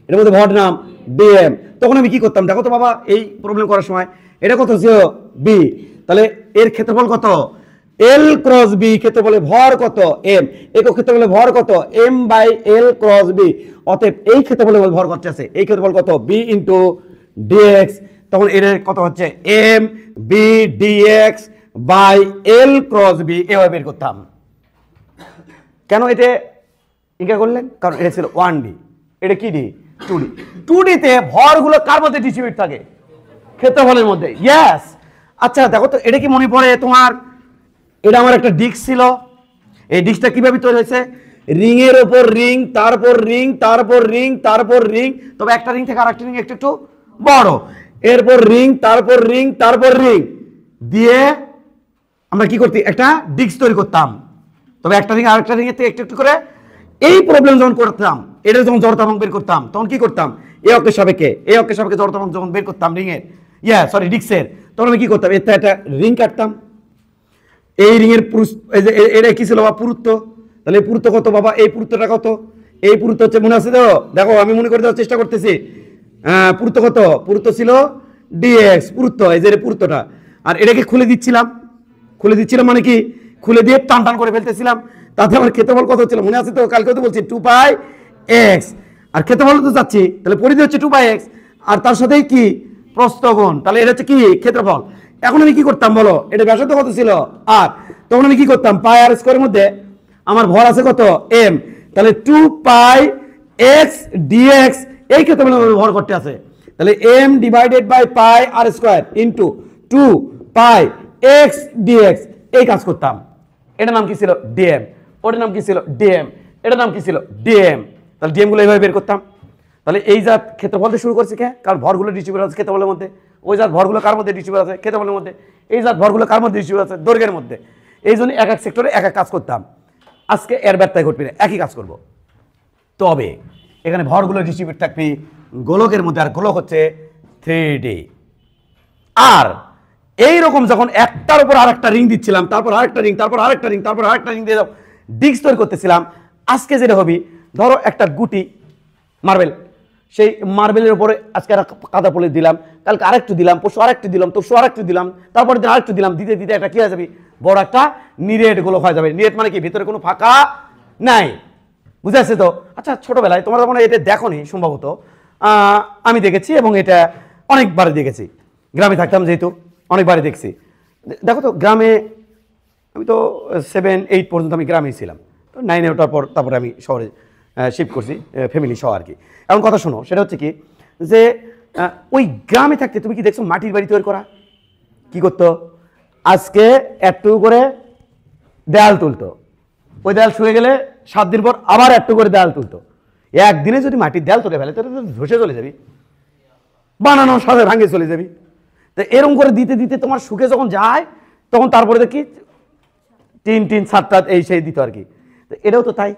এর মধ্যে ভর নাম dm। তখন আমি কি করতাম দেখো তো বাবা, এই প্রবলেম করার সময় এটা কত ছিল b, তাহলে এর ক্ষেত্রফল কত l ক্রস b, ক্ষেত্রফলে ভর কত m, একক ক্ষেত্রফলে ভর কত m/l ক্রস b, অতএব এই ক্ষেত্রফলে ভর কত আছে, এই ক্ষেত্রফল কত b ইন্টু dx। তখন এর কত হচ্ছে m b dx by l cross b, এভাবে বের করতাম। কেন এটা ইঙ্গা করলেন, কারণ এটা ছিল 1D, এটা কি ডি 2D। 2Dতে ভরগুলো কার মধ্যে ডিস্ট্রিবিউট থাকে, ক্ষেত্রফলের মধ্যে। ইয়েস, আচ্ছা দেখো তো এটা কি মনে পড়ে তোমার, এটা আমার একটা ডিস্ক ছিল, এই ডিস্কটা কিভাবে তৈরি হয়েছে, রিং এর উপর রিং, তারপর রিং, তারপর রিং, তারপর রিং, তবে একটা রিং থেকে আরেকটা রিং একটু একটু বড়, এরপর রিং, তারপর রিং, তারপর রিং দিয়ে আমরা কি করতে, একটা ডিস্ক তৈরি করতাম, তবে একটা রিং আরেকটা রিং এর থেকে একটু একটু করে। এই প্রবলেম যখন করতাম, এটা যখন জড়তা ভ্রামক বের করতাম, তখন কি করতাম, এই অক্ষের সাপেক্ষে জড়তা ভ্রামক যখন বের করতাম রিং এর, ডিস্কের, তখন আমি কি করতাম, এর একটা রিং কাটতাম, এই রিং এর এটা কি ছিল বাবা, পুরুত্ব। তাহলে পুরুত্ব কত বাবা, এই পুরুত্বটা কত, এই পুরুত্ব হচ্ছে, মনে আছে তো, দেখো আমি মনে করে দেওয়ার চেষ্টা করতেছি, পুরুত্ব কত, পুরুত্ব ছিল dx, পুরুত্ব, এই যে পুরুত্বটা, আর এটাকে খুলে দিচ্ছিলাম মানে কি, খুলে দিয়ে টান টান করে ফেলতেছিলাম, তাতে আমার ক্ষেত্রফল কত হচ্ছিল মনে আছে তো, কালকে তো বলছি 2πx, আর ক্ষেত্রফল তো যাচ্ছি, তাহলে পরিধি হচ্ছে 2πx, আর তার সাথেই কি প্রস্থগুণ, তাহলে এটা হচ্ছে কি ক্ষেত্রফল। এখন আমি কি করতাম বলো, এটা ব্যাসার্ধ কত ছিল আর, তখন আমি কি করতাম, পাই আর স্কয়ারের মধ্যে আমার ভর আছে কত m, তাহলে 2πx dx, এই ক্ষেত্রফলের ভর করতে আছে, তাহলে m divided by pi R square into 2πx dx, এই কাজ করতাম। এটার নাম কি ছিল dm, ওটার নাম কি ছিল dm, এটার নাম কি ছিল dm, তাহলে dm গুলো এইভাবে বের করতাম। তাহলে এই জাত ক্ষেত্রফল দিয়ে শুরু করছে কে, কারণ ভরগুলো ডিস্ট্রিবিউট আছে ক্ষেত্রফলের মধ্যে, ওই জাত ভরগুলো কার মধ্যে ডিস্ট্রিবিউট আছে, ক্ষেত্রফলের মধ্যে, এই জাত ভরগুলো কার মধ্যে ডিস্ট্রিবিউট আছে, দৈর্ঘ্যের মধ্যে। এই জন্য এক এক সেক্টরে এক এক কাজ করতাম। আজকে এর ব্যত্যয় ঘটবে না, একই কাজ করব, তবে এখানে ভরগুলো ডিস্ট্রিবিউট থাকবে গোলকের মধ্যে, আর গোলক হচ্ছে 3D। আর এই রকম যখন একটার উপর আরেকটা রিং দিচ্ছিলাম, তারপর আরেকটা রিং, তারপর আরেকটা রিং, তারপর আরেকটা রিং দিয়ে ডিস্ক তৈরি করতেছিলাম, আজকে যেটা হবে, ধরো একটা গুটি মার্বেল, সেই মার্বেলের উপরে আজকে কাদা পলি দিলাম, কালকে আরেকটু দিলাম, পরশু আরেকটু দিলাম, তরশু আরেকটু দিলাম, তারপরে দিন আরেকটু দিলাম, দিতে দিতে একটা কি হয়ে যাবে, বড় একটা নিরেট গোলক হয়ে যাবে। নিরেট মানে কি, ভিতরে কোনো ফাঁকা নাই, বুঝে আসছে তো? আচ্ছা ছোটবেলায় তোমরা যখন এটা দেখোনি সম্ভবত, আমি দেখেছি এবং এটা অনেকবার দেখেছি, গ্রামে থাকতাম যেহেতু অনেকবারই দেখছি। দেখো তো গ্রামে, আমি তো 7-8 পর্যন্ত আমি গ্রামেই ছিলাম, তো 9-এ ওঠার পর তারপরে আমি শহরে শিফট করছি ফ্যামিলি সহ আর কি। এখন কথা শোনো, সেটা হচ্ছে কি যে ওই গ্রামে থাকতে তুমি কি দেখছো মাটির বাড়ি তৈরি করা, কি করতো, আজকে একটু করে দেয়াল তুলতো, ওই দেয়াল শুয়ে গেলে 7 দিন পর আবার একটু করে দেয়াল তুলতো। একদিনে যদি মাটির দেয়াল তুলে ফেলে তাহলে ধসে চলে যাবি, বানানো সাথে ভাঙে চলে যাবি। তো এরকম করে দিতে দিতে তোমার শুকে যখন যায়, তখন তারপরে দেখি টিন টিন সাতটা এই সেই দিত আর কি। তো এটাও তো তাই।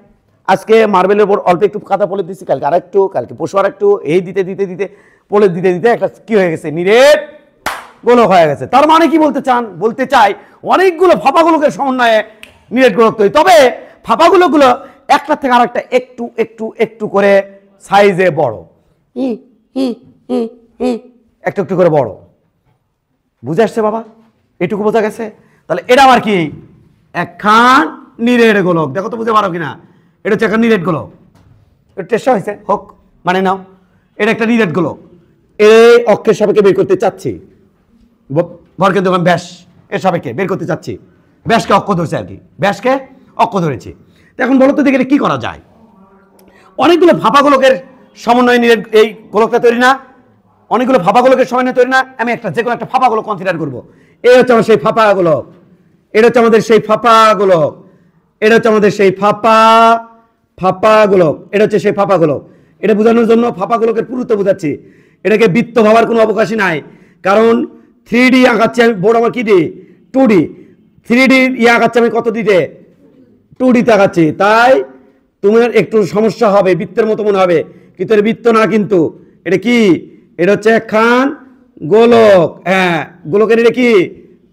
আজকে মার্বেলের উপর অল্প একটু কাদা পলে দিচ্ছি, কালকে আরেকটু, কালকে পরশু আরেকটু, এই দিতে দিতে দিতে পলে দিতে দিতে একটা কি হয়ে গেছে, নিরেট গোলক হয়ে গেছে। তার মানে কি বলতে চান? বলতে চাই অনেকগুলো ফাঁপাগুলোকে সমন্বয়ে নিরেট গোলক তৈরি। তবে ফাঁপাগুলো একটার থেকে আরেকটা একটু একটু একটু করে সাইজে বড়, একটু একটু করে বড়। বুঝে আসছে বাবা? এটুকু বোঝা গেছে? তাহলে এটা আমার কি একখান নিরেট গোলক। দেখো তো বুঝতে পারো কিনা? এটা হচ্ছে একটা নিরেট গোলক। এটা চেষ্টা হয়েছে হোক, মানে নাও এটা একটা নিরেট গোলক। এই অক্ষের সাপেক্ষে বের করতে চাচ্ছি, ভরকেন্দ্র ব্যাস এর সাপেক্ষে বের করতে চাচ্ছি। ব্যাসকে অক্ষ ধরছে আর কি, ব্যাসকে অক্ষ ধরেছি। তো এখন বলো তো দেখে কি করা যায়? অনেকগুলো ফাঁপা গোলকের সমন্বয় নিরেট এই গোলকটা তৈরি না? অনেকগুলো ফাঁপা গোলকের সমন্বয় তৈরি না? আমি একটা যে কোনো একটা ফাঁপা গোলক কনসিডার করবো। এই হচ্ছে আমার সেই ফাঁপা গোলক, এটা হচ্ছে আমাদের সেই ফাঁপা গোলক, এটা হচ্ছে আমাদের সেই ফাঁপা গোলক, এটা হচ্ছে সেই ফাঁপা গোলক। এটা বোঝানোর জন্য ফাঁপা গোলকের পুরুত্ব বোঝাচ্ছি। এটাকে বৃত্ত ভাবার কোনো অবকাশই নাই, কারণ 3D আঁকাচ্ছি আমি, বোর্ড আমার কি ডি 2D, 3D আঁকাচ্ছি আমি কত দিতে 2D তে আঁকাচ্ছি, তাই তোমার একটু সমস্যা হবে, বৃত্তের মতো মনে হবে, কিন্তু এটা বৃত্ত না। কিন্তু এটা কি? এটা হচ্ছে একখান গোলক। হ্যাঁ, গোলকের এটা কি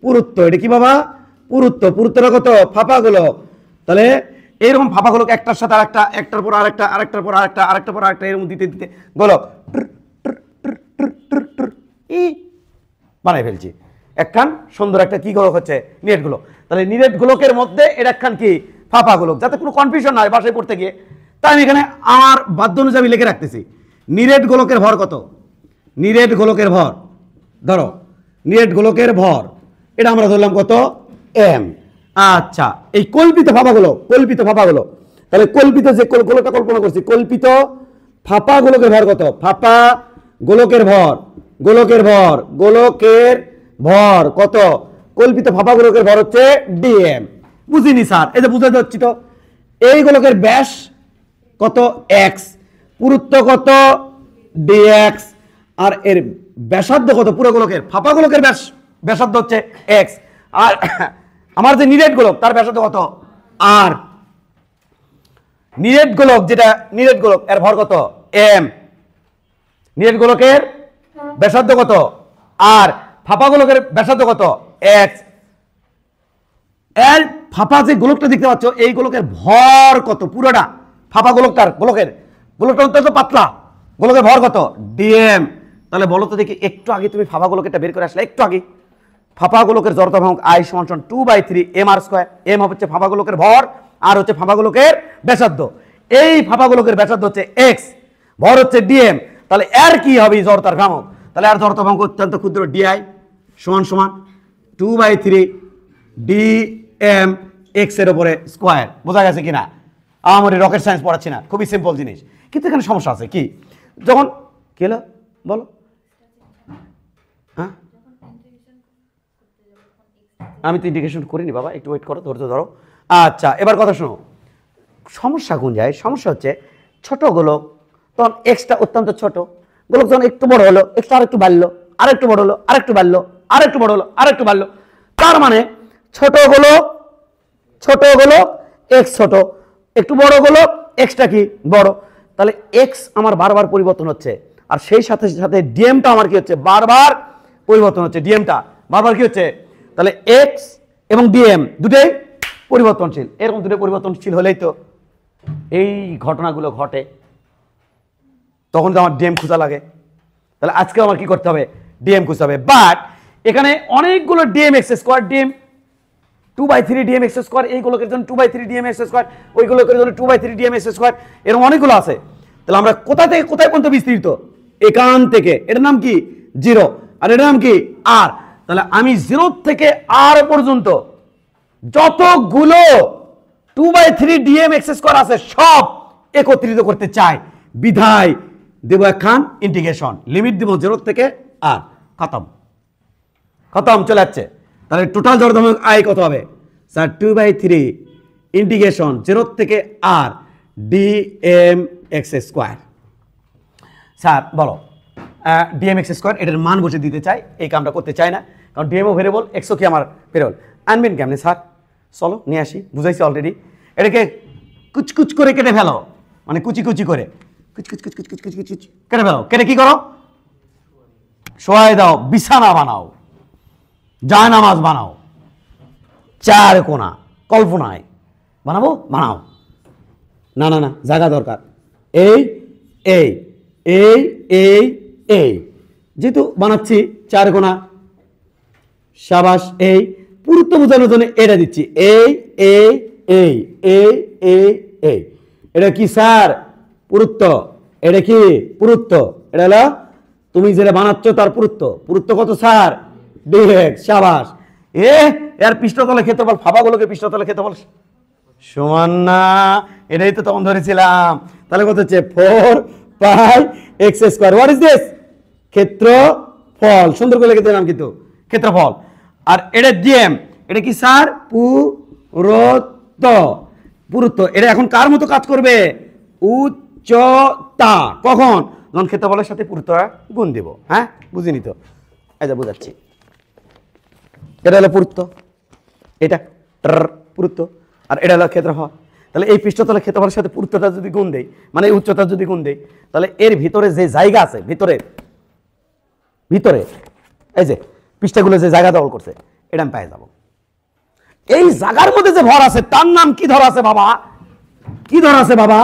পুরুত্ব। এটা কি বাবা? পুরুত্ব। পুরুত্বটা কত? ফাঁপা গোলক। তাহলে এরকম ফাঁপা গোলক একটার সাথে আরেকটা, একটার পর আরেকটা, আরেকটার পর আরেকটা, আরেকটার পর আরেকটা, এরকম দিতে দিতে গোলক বানাই ফেলছি। একখান সুন্দর একটা কি গোলক হচ্ছে নিরেট গোলক। তাহলে নিরেট গোলকের মধ্যে এটা একখান কি ফাঁপা গোলক, যাতে কোনো কনফিউশন না হয় বাসায় পড়তে গিয়ে। তাই আমি এখানে আমার বাধ্য অনুযায়ী লিখে রাখতেছি নিরেট গোলকের ভর কত। নিরেট গোলকের ভর ধরো, নিরেট গোলকের ভর এটা আমরা ধরলাম কত? এম। আচ্ছা, এই কল্পিত ফাঁপা গোলক, কল্পিত ফাঁপা গোলক, তাহলে কল্পিত যে গোলকটা কল্পনা করছি, কল্পিত ফাঁপা গোলকের ভর কত? ফাঁপা গোলকের ভর, গোলকের ভর, গোলকের ভর কত? কল্পিত ফাঁপা গোলকের ভর হচ্ছে ডিএম। বুঝিনি স্যার? এই যে বুঝতে যাচ্ছি তো। এই গোলকের ব্যাস কত? এক্স। পুরুত্ব কত? ডিএক্স। আর এর ব্যাসার্ধ কত? পুরো গোলকের ফাঁপা গোলকের ব্যাসার্ধ হচ্ছে এক্স। আর আমার যে নিরেট গোলক তার ব্যাসার্ধ কত? আর নিরেট গোলক, যেটা নিরেট গোলক এর ভর কত? এম। নিরেট গোলকের ব্যাসার্ধ কত? আর ফাঁপা গোলকের ব্যাসার্ধ কত? এক্স। এর ফাঁপা যে গোলকটা দেখতে পাচ্ছ, এই গোলকের ভর কত? পুরোটা ফাঁপা গোলকটার, গোলকটা অত্যন্ত পাতলা, গোলকের ভর কত? ডিএম। তাহলে বলো তো দেখি, একটু আগে তুমি ফাঁপা গোলকেরটা বের করে আসলে, একটু আগে ফাঁপা গোলকের জড়তা ভ্রামক I = 2/3 mr²। এম হচ্ছে ফাঁপা গোলকের ভর, আর হচ্ছে ফাঁপা গোলকের ব্যাসার্ধ। এই ফাঁপা গোলকের ব্যাসার্ধ হচ্ছে এক্স, ভর হচ্ছে ডিএম। তাহলে এর কি হবে? জড়তার ভ্রামক। তাহলে আর জড়তা ভ্রামক অত্যন্ত ক্ষুদ্র, ডিআই = 2/3 ডিএম এক্স এর উপরে স্কোয়ার। বোঝা গেছে কিনা? আমার রকেট সায়েন্স পড়াচ্ছি না, খুবই সিম্পল জিনিস, কিন্তু এখানে সমস্যা আছে কি? যখন কি হলো বলো? হ্যাঁ, আমি তো ইন্টিগ্রেশন করিনি বাবা, একটু ওয়েট করো, ধৈর্য ধরো। আচ্ছা, এবার কথা শোনো। সমস্যা কোন যায়? সমস্যা হচ্ছে ছোট গোলক, তখন এক্সটা অত্যন্ত ছোট, গোলক যখন একটু বড় হলো, এক্সটা আরেকটু বাড়লো, আরেকটু বড় হলো, আরেকটু বাড়লো, আরেকটু বড় হলো, আরেকটু বাড়লো। তার মানে ছোট গোলক এক্স ছোট, একটু বড় গোলক এক্সটা কি বড়। তাহলে এক্স আমার বারবার পরিবর্তন হচ্ছে, আর সেই সাথে সাথে ডিএমটা আমার কি হচ্ছে? বারবার পরিবর্তন হচ্ছে। ডিএমটা বারবার কি হচ্ছে? তাহলে এক্স এবং ডিএম দুটোই পরিবর্তনশীল। এরকম দুটো পরিবর্তনশীল হলেই তো এই ঘটনাগুলো ঘটে, তখন তো আমার ডিএম খোঁজা লাগে। তাহলে আজকে আমার কি করতে হবে? ডিএম খুঁজতে হবে। বাট এখানে অনেকগুলো DM x square, DM 2/3 DM x square, এই গোলকের জন্য 2/3 ডিএম এক্স স্কোয়ার, ওই গোলকের জন্য 2/3 ডিএম এক্স স্কোয়ার, এরকম অনেকগুলো আছে। তাহলে আমরা কোথা থেকে কোথায় পর্যন্ত বিস্তৃত? এখান থেকে, এটার নাম কি? 0, আর এটার নাম কি? আর। তাহলে আমি 0 থেকে আর পর্যন্ত যতগুলো 2/3 ডিএম এক্স স্কোয়ার আছে সব একত্রিত করতে চাই, বিধায় দেব একখান ইন্টিগ্রেশন, লিমিট দেব 0 থেকে আর, খতম চলে যাচ্ছে। তাহলে টোটাল জড়তা ভ্রামক I কত হবে স্যার? 2/3 ইন্টিগ্রেশন 0 থেকে আর ডিএম এক্স স্কোয়ার। স্যার বলো, ডিএম এক্স স্কোয়ার এটার মান বসে দিতে চাই, এই কামটা করতে চাই না, কারণ ডিএমও ভেরিয়েবল, এক্সও কি আমার ভেরিয়েবল। আনবেন কেমনে স্যার? চলো নিয়ে আসি, বুঝাইছি অলরেডি। এটাকে কুচকুচ করে কেটে ফেলো, মানে কুচি কুচি করে কুচকুচ কুচকুচ কুচকুচ কুচকুচ কেটে ফেলো। কেটে কি করো? শোয়াই দাও, বিছানা বানাও, জায়নামাজ বানাও, চার কোনা কল্পনায় বানাবো, বানাও। না না না, জায়গা দরকার। এই এই এই এই এই যেহেতু বানাচ্ছি চার কোনা, সাবাস। এই পুরুত্ব বোঝানোর জন্য এটা দিচ্ছি, এই এই এই এই এই এই। এটা কি স্যার? পুরুত্ব। এটা কি পুরুত্ব? এটা হলো তুমি যেটা বানাচ্ছ তার পুরুত্ব। পুরুত্ব কত স্যার? ডিএক্স। সাবাস। এর পৃষ্ঠতলে ক্ষেত্রফল, ফাঁপাগুলোকে পৃষ্ঠতলে ক্ষেত্রফল সমান না, এটাই তো তখন ধরেছিলাম। তাহলে কত হচ্ছে? 4 pi x square. What is this? ক্ষেত্রফল। সুন্দর করে লিখে দিলাম কিন্তু, ক্ষেত্রফল। আর এটা ডিএম, এটা কি স্যার? পুরুত্ব। পুরুত্ব। এটা এখন কার মতো কাজ করবে? উচ্চতা। কখন? যখন ক্ষেত্রফলের সাথে পুরুত্বটা গুণ দেব। হ্যাঁ, বুঝিনি তো, এই যে বুঝাচ্ছি। এটা হলো পুরুত্ব, এটা পুরুত্ব, আর এটা হলো ক্ষেত্রফল। তাহলে এই পৃষ্ঠতলের ক্ষেত্রফলের সাথে পুরুত্বটা যদি গুণ দেই, মানে উচ্চতা যদি গুণ দেই, তাহলে এর ভিতরে যে জায়গা আছে, ভিতরে ভিতরে এই যে পৃষ্ঠাগুলো যে জায়গা দখল করছে, এটা আমি পেয়ে যাব। এই জায়গার মধ্যে যে ভর আছে তার নাম কি ধরা আছে বাবা? কি ধরা আছে বাবা?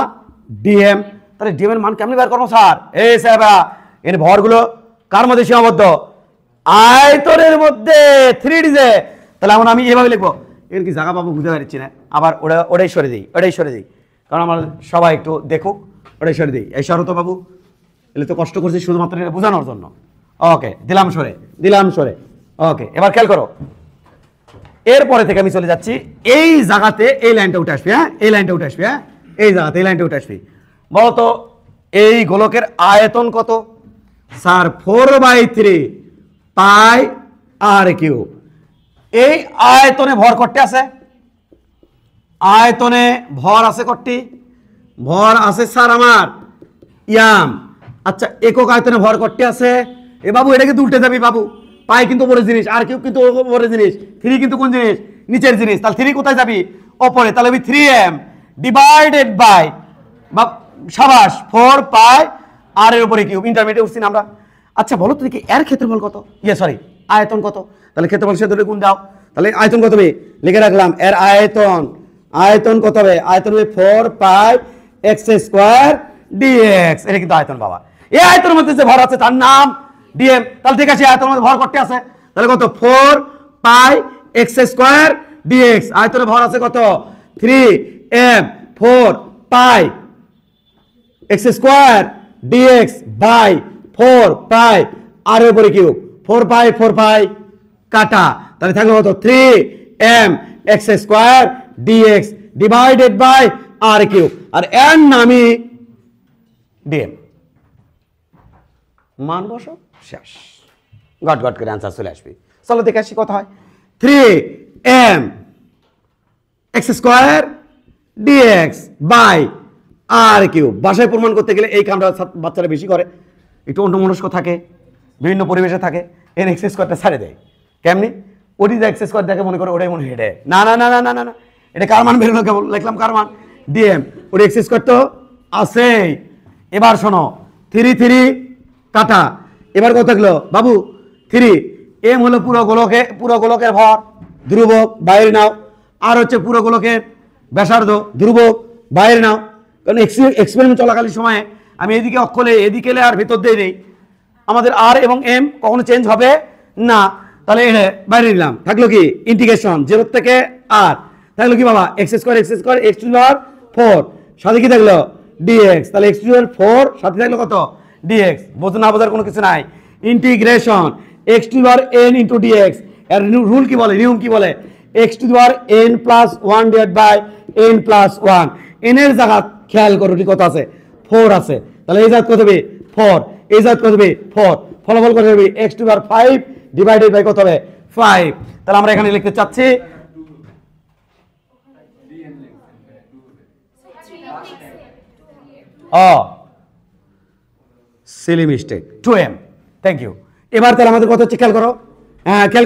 ডিএম। তাহলে ডিএম এর মান কেমনি বের করবো স্যার? এই স্যার, এর ভরগুলো কার মধ্যে সীমাবদ্ধ? আয়তনের মধ্যে, 3D তে। তাহলে এখন আমি এভাবে লিখবো, এর কি জায়গা পাবো বুঝতে পারছি না। আবার ওটাই সরে দিই, ওটাই সরে দিই, কারণ আমার সবাই একটু দেখুক। ওটাই সরে দিই। এই সরো তো বাবু, এলে তো কষ্ট করছি শুধুমাত্র এটা বোঝানোর জন্য। ওকে, দিলাম সরে, দিলাম সরে। ওকে, এবার খেয়াল করো, এরপরে থেকে আমি চলে যাচ্ছি এই জায়গাতে, এই লাইনটা উঠে আসবে। হ্যাঁ, এই লাইনটা উঠে আসবে। হ্যাঁ, এই জায়গাতে এই লাইনটা উঠে আসবে। বলতো এই গোলকের আয়তন কত? স্যার 4/3 পাই আর কিউ। এই আয়তনে ভর কটি আছে? আয়তনে ভর আছে কটি? ভর আছে স্যার আমার ইয়াম। আচ্ছা, একক আয়তনে ভর কটি আছে? এ বাবু, এটা কিন্তু উল্টে যাবি বাবু। পাই কিন্তু উপরের জিনিস, আর কিউ কিন্তু উপরের জিনিস, 3 কিন্তু কোন জিনিস? নিচের জিনিস। তাহলে 3 কোথায় যাবি? ওপরে। তাহলে 3m ডিভাইডেড বাই, বা সাবাস, 4 পাই আর এর উপরে কিউব। ইন্টারমিডিয়েট উঠছি না আমরা। আচ্ছা বলো তো দেখি, এর ক্ষেত্রফল কত? সরি, আয়তন কত? তাহলে ক্ষেত্রফল সে ধরে গুণ দাও। তাহলে আয়তন কত হবে? লিখে রাখলাম, এর আয়তন। আয়তন কত হবে? আয়তন হবে 4 পাই এক্স স্কোয়ার ডিএক্স। এটা কিন্তু আয়তন বাবা। এই আয়তনের মধ্যে যে ভর আছে তার নাম ডিএম। তাহলে ঠিক আছে, আয়তনের মধ্যে ভর করতে আছে, তাহলে কত? 4 পাই এক্স স্কোয়ার ডিএক্স। আয়তনে ভর আছে কত? 3m 4 pi x square DX by 4 pi R এর উপরে কিউব। 4 পাই কাটা, তাহলে থাকলো কত? 3m x square dx divided by R cube. আর এর নামই ডিএম। মান বসো, শেষ। গট গট করে অ্যান্সার চলে আসবে। চলো দেখে আসি কত হয়। 3m x square DX by R cube. বাসায় প্রমাণ করতে গেলে এই কামটা বাচ্চারা বেশি করে, একটু অন্যমনস্ক থাকে, বিভিন্ন পরিবেশে থাকে, এর এক্স স্কোয়ারটা ছাড়ে দেয়। কেমনি? ওটি যে এক্স স্কোয়ার দেখে মনে করে ওটাই মনে হেঁটে। না না না না না না না, এটা কার মান বেরোলো? কেবল লিখলাম কার মান? ডিএম। ওটি এক্স স্কোয়ার তো আছেই। এবার শোনো, 3 কাটা, এবার কত থাকলো বাবু? 3 এম হলো পুরো গোলকের ভর, ধ্রুবক বাইরে নাও। আর হচ্ছে পুরো গোলকের ব্যাসার্ধ, ধ্রুবক বাইরে নাও। কারণ এক্সপেরিমেন্ট চলাকালীন সময়ে আমি এদিকে অক্ষলে, এদিকে আর ভেতর দিয়ে দিই, আমাদের আর এবং এম কখনো চেঞ্জ হবে না। তাহলে এটা বাইরে নিলাম, থাকলো কি? ইন্টিগ্রেশন 0 থেকে আর, থাকলো কি বাবা? X square x to the power 4, সাথে কি থাকলো? ডিএক্স। তাহলে এক্স টু দি পাওয়ার 4 সাথে থাকলো কত? ডিএক্স। বোঝো না বোঝার কোনো কিছু নাই। Integration X to the power N into DX. এর রুল কি বলে, নিয়ম কি বলে? X to the power N plus 1 divide by N plus 1। N এর জায়গা খেয়াল করো কি কত আছে? 4 আছে। তাহলে এই জাত কত হবে? 4। এই জাত কত হবে? 4। ফলাফল কত হবে? X to the power 5 divided by কত হবে? 5। তাহলে আমরা এখানে লিখতে চাচ্ছি Seely mistake, 2m। Thank you. এবার তাহলে আমাদের কথা হচ্ছে, খেয়াল করো, হ্যাঁ খেয়াল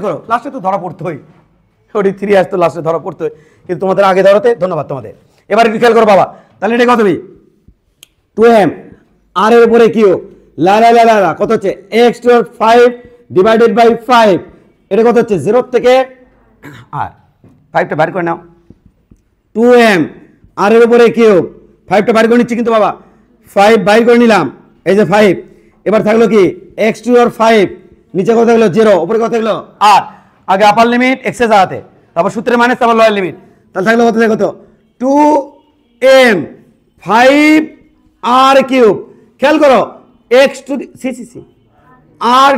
করো, লাস্টে তো ধরা পড়তোই। ওটি 3 আসতো লাস্টে ধরা পড়তো, কিন্তু তোমাদের আগে ধরতে ধন্যবাদ তোমাদের। এবার একটু খেয়াল করো বাবা, তাহলে এটা কত হবে 2m আর এর উপরে কিউব লা লা লা লা কত হচ্ছে x টু 5 ডিভাইডেড বাই 5, এটা কত হচ্ছে 0 থেকে আর 5টা বের করে নাও, 2m আর এর উপরে কিউব 5টা বের করে নিচ্ছি কিন্তু বাবা, 5 বাইর করে নিলাম, এই যে 5, এবার থাকলো কি x টু 5, নিচে কত থাকলো 0, উপরে কত থাকলো আর, আগে আপার লিমিট x এর জায়গাতে, তারপর সূত্রের মাইনাস তারপর লোয়ার লিমিট, তাহলে থাকলো কত কত 2m 5 আর কিউব, খেয়াল করো x to r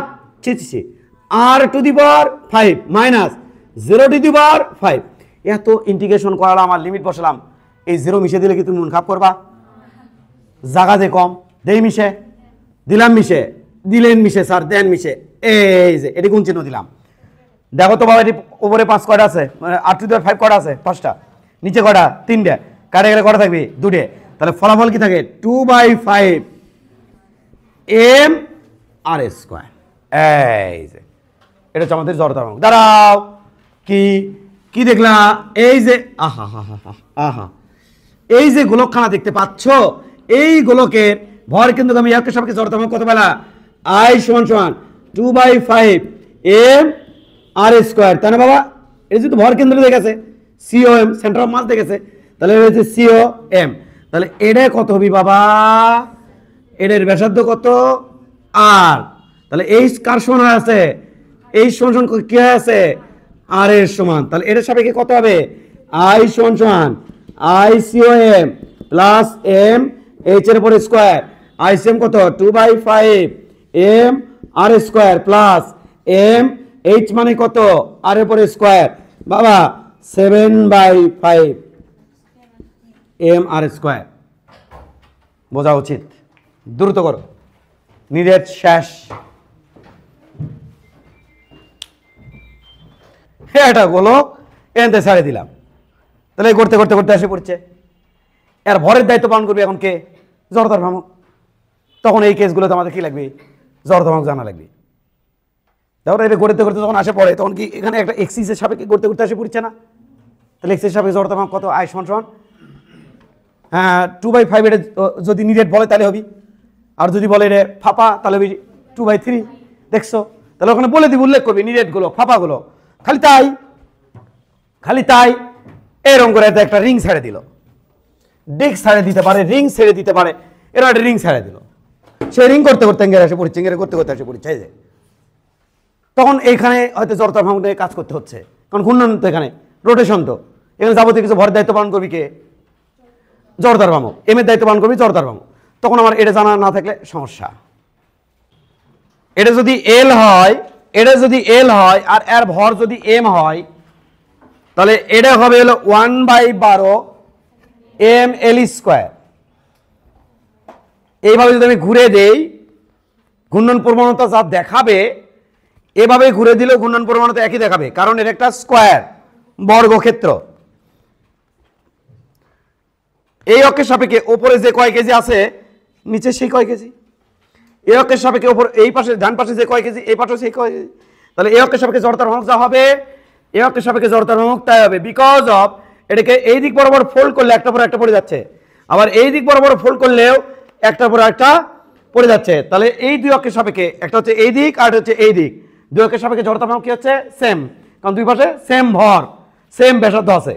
r to the power 5 minus 0 to the power 5, এত ইন্টিগ্রেশন করার আমার লিমিট বসালাম, এই 0 মিশে দিলে কি তুমি মন খারাপ করবা? জায়গা যে কম, দেই মিশে দিলাম, মিশে দিলেন, মিশে স্যার দেন মিশে, এই যে এটি কোন চিহ্ন দিলাম, দেখো তো বাবা এটি উপরে 5 কয়টা আছে, আর টু দি পাওয়ার 5 কয়টা আছে 5টা, নিচে কয়টা 3টে, কাটে গেলে কয়টা থাকবে 2টে, তাহলে ফলাফল কি থাকে 2/5 m আর স্কয়ার, এই যে এটা হচ্ছে আমাদের জড়তা। দাঁড়াও, কি কি দেখলাম, এই যে আহা হা হা আহা, এই যে গোলকখানা দেখতে পাচ্ছ, এই গোলকের ভর কিন্তু আমি একের সাপেক্ষে জড়তা কত বেলা i সমান সমান 2/5 m আর স্কয়ার, তাই না বাবা? এটা যেহেতু ভর কেন্দ্র দেখেছে COM সেন্টার অফ মাস দেখেছে, তাহলে এটা হচ্ছে COM, তাহলে এটা কত হবে বাবা, এটার ব্যাসার্ধ কত আর, তাহলে এই কার সমান আছে, এই সমান কি আছে আর এর সমান, তাহলে এটার সাপেক্ষে কত হবে i সমান সমান i COM plus m h এর উপর স্কয়ার, ICM কত 2/5 m আর স্কয়ার প্লাস m h মানে কত আর এর উপর স্কয়ার বাবা 7/5 m আর স্কয়ার, বোঝা উচিত, দ্রুত করো, নিরেট শেষ। এটা গোলক এনতে ছাড়ে দিলাম, তাহলে করতে করতে করতে এসে পড়ছে, এর ভরের দায়িত্ব পালন করবে এখন কে, জড়তার ভ্রামক। তখন এই কেসগুলোতে আমাদের কি লাগবে, জড়তা ভ্রামক জানা লাগবে। তারপরে এটা করতে করতে যখন আসে পড়ে, তখন কি এখানে একটা এক্সিসের সাপেক্ষে করতে করতে এসে পড়ছে না, তাহলে এক্সের সাপেক্ষে জড়তা ভ্রামক কত i সমান সমান 2/5, এটা যদি নিরেট বলে তাহলে হবে, আর যদি বলে এটা ফাঁপা তাহলে হবে 2/3, দেখছো? তাহলে ওখানে বলে দিব, উল্লেখ করবি নিরেট গুলো ফাঁপা গুলো, খালি তাই এরকম করে একটা রিং ছেড়ে দিল, ডিস্ক ছেড়ে দিতে পারে, রিং ছেড়ে দিতে পারে, এরা একটা রিং ছেড়ে দিল, সে রিং করতে করতে এঙ্গেরে এসে পড়ছে, এঙ্গেরে করতে করতে এসে পড়ছে, এই যে তখন এইখানে হয়তো জড়তা ভ্রামক নিয়ে কাজ করতে হচ্ছে, কারণ ঘূর্ণন তো এখানে রোটেশন, তো এখানে যাবতীয় কিছু ভরের দায়িত্ব পালন করবি কে, জড়তার ভ্রামক, এম এর দায়িত্ব পালন করবি জড়তার ভ্রামক। তখন আমার এটা জানা না থাকলে সমস্যা, এটা যদি এল হয়, এটা যদি এল হয় আর এর ভর যদি এম হয়, তাহলে এটা হবে হলো 1/12 m l স্কয়ার। এইভাবে যদি আমি ঘুরে দেই, ঘূর্ণন প্রবণতা যা দেখাবে, এভাবে ঘুরে দিলেও ঘূর্ণন প্রবণতা একই দেখাবে, কারণ এটা একটা স্কয়ার বর্গক্ষেত্র। এই অক্ষের সাপেক্ষে উপরে যে কয় কেজি আছে, নিচে সেই কয় কেজি, এই অক্ষের সাপেক্ষে উপর এই পাশে ডান পাশে যে কয় কেজি, এই পাশে সেই কয় কেজি, তাহলে এই অক্ষের সাপেক্ষে জড়তার ভ্রামক যা হবে, এই অক্ষের সাপেক্ষে জড়তার ভ্রামক তাই হবে, বিকজ অফ এটাকে এই দিক বরাবর ফোল্ড করলে একটা পর একটা পড়ে যাচ্ছে, আবার এই দিক বরাবর ফোল্ড করলেও একটার পর একটা পড়ে যাচ্ছে, তাহলে এই দুই অক্ষের সাপেক্ষে, একটা হচ্ছে এই দিক আর হচ্ছে এই দিক, দুই অক্ষের সাপেক্ষে জড়তার ভ্রামক কি হচ্ছে সেম, কারণ দুই পাশে সেম ভর, সেম ব্যাসার্ধ আছে,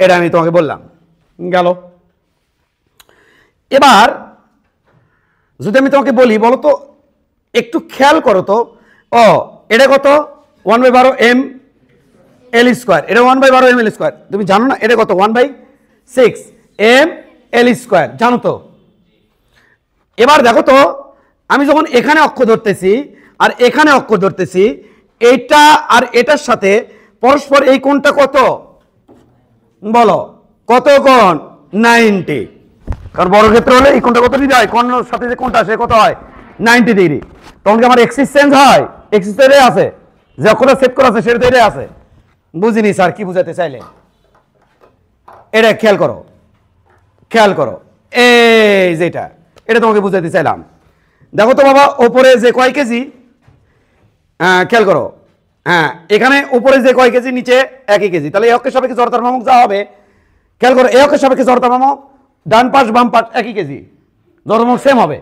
এটা আমি তোমাকে বললাম গেল। এবার যদি আমি তোমাকে বলি, বলো তো একটু খেয়াল করো তো, এটা কত 1/12 m l স্কয়ার, এটা 1/12 m l স্কয়ার, তুমি জানো না এটা কত 1/6 m l স্কয়ার, জানো তো? এবার দেখো তো, আমি যখন এখানে অক্ষ ধরতেছি আর এখানে অক্ষ ধরতেছি, এটা আর এটার সাথে পরস্পর এই কোণটা কত বলো, কত কোণ 90, কারণ বর্গক্ষেত্র হলে এই কোণটা কত ডিগ্রি হয়, কোণের সাথে যে কোণটা সে কত হয় 90 ডিগ্রি, তখন কি আমার এক্সিস চেঞ্জ হয়, এক্সিস তো এটাই আছে, যে অক্ষটা সেট করা আছে সেটা তো এটাই আছে, বুঝিনি স্যার কি বুঝাতে চাইলে, এটা খেয়াল করো, খেয়াল করো, এই যেটা এটা তোমাকে বুঝাতে চাইলাম। দেখো তো বাবা, ওপরে যে কয় কেজি, খেয়াল করো, হ্যাঁ, এখানে উপরে যে কয় কেজি, নিচে একই কেজি, তাহলে এই অক্ষের সাপেক্ষে জড়তার ভ্রামক যা হবে, খেয়াল করো, এই অক্ষের সাপেক্ষে জড়তার ভ্রামক ডান পাশ বাম পাশ একই কেজি, জড়তার ভ্রামক সেম হবে।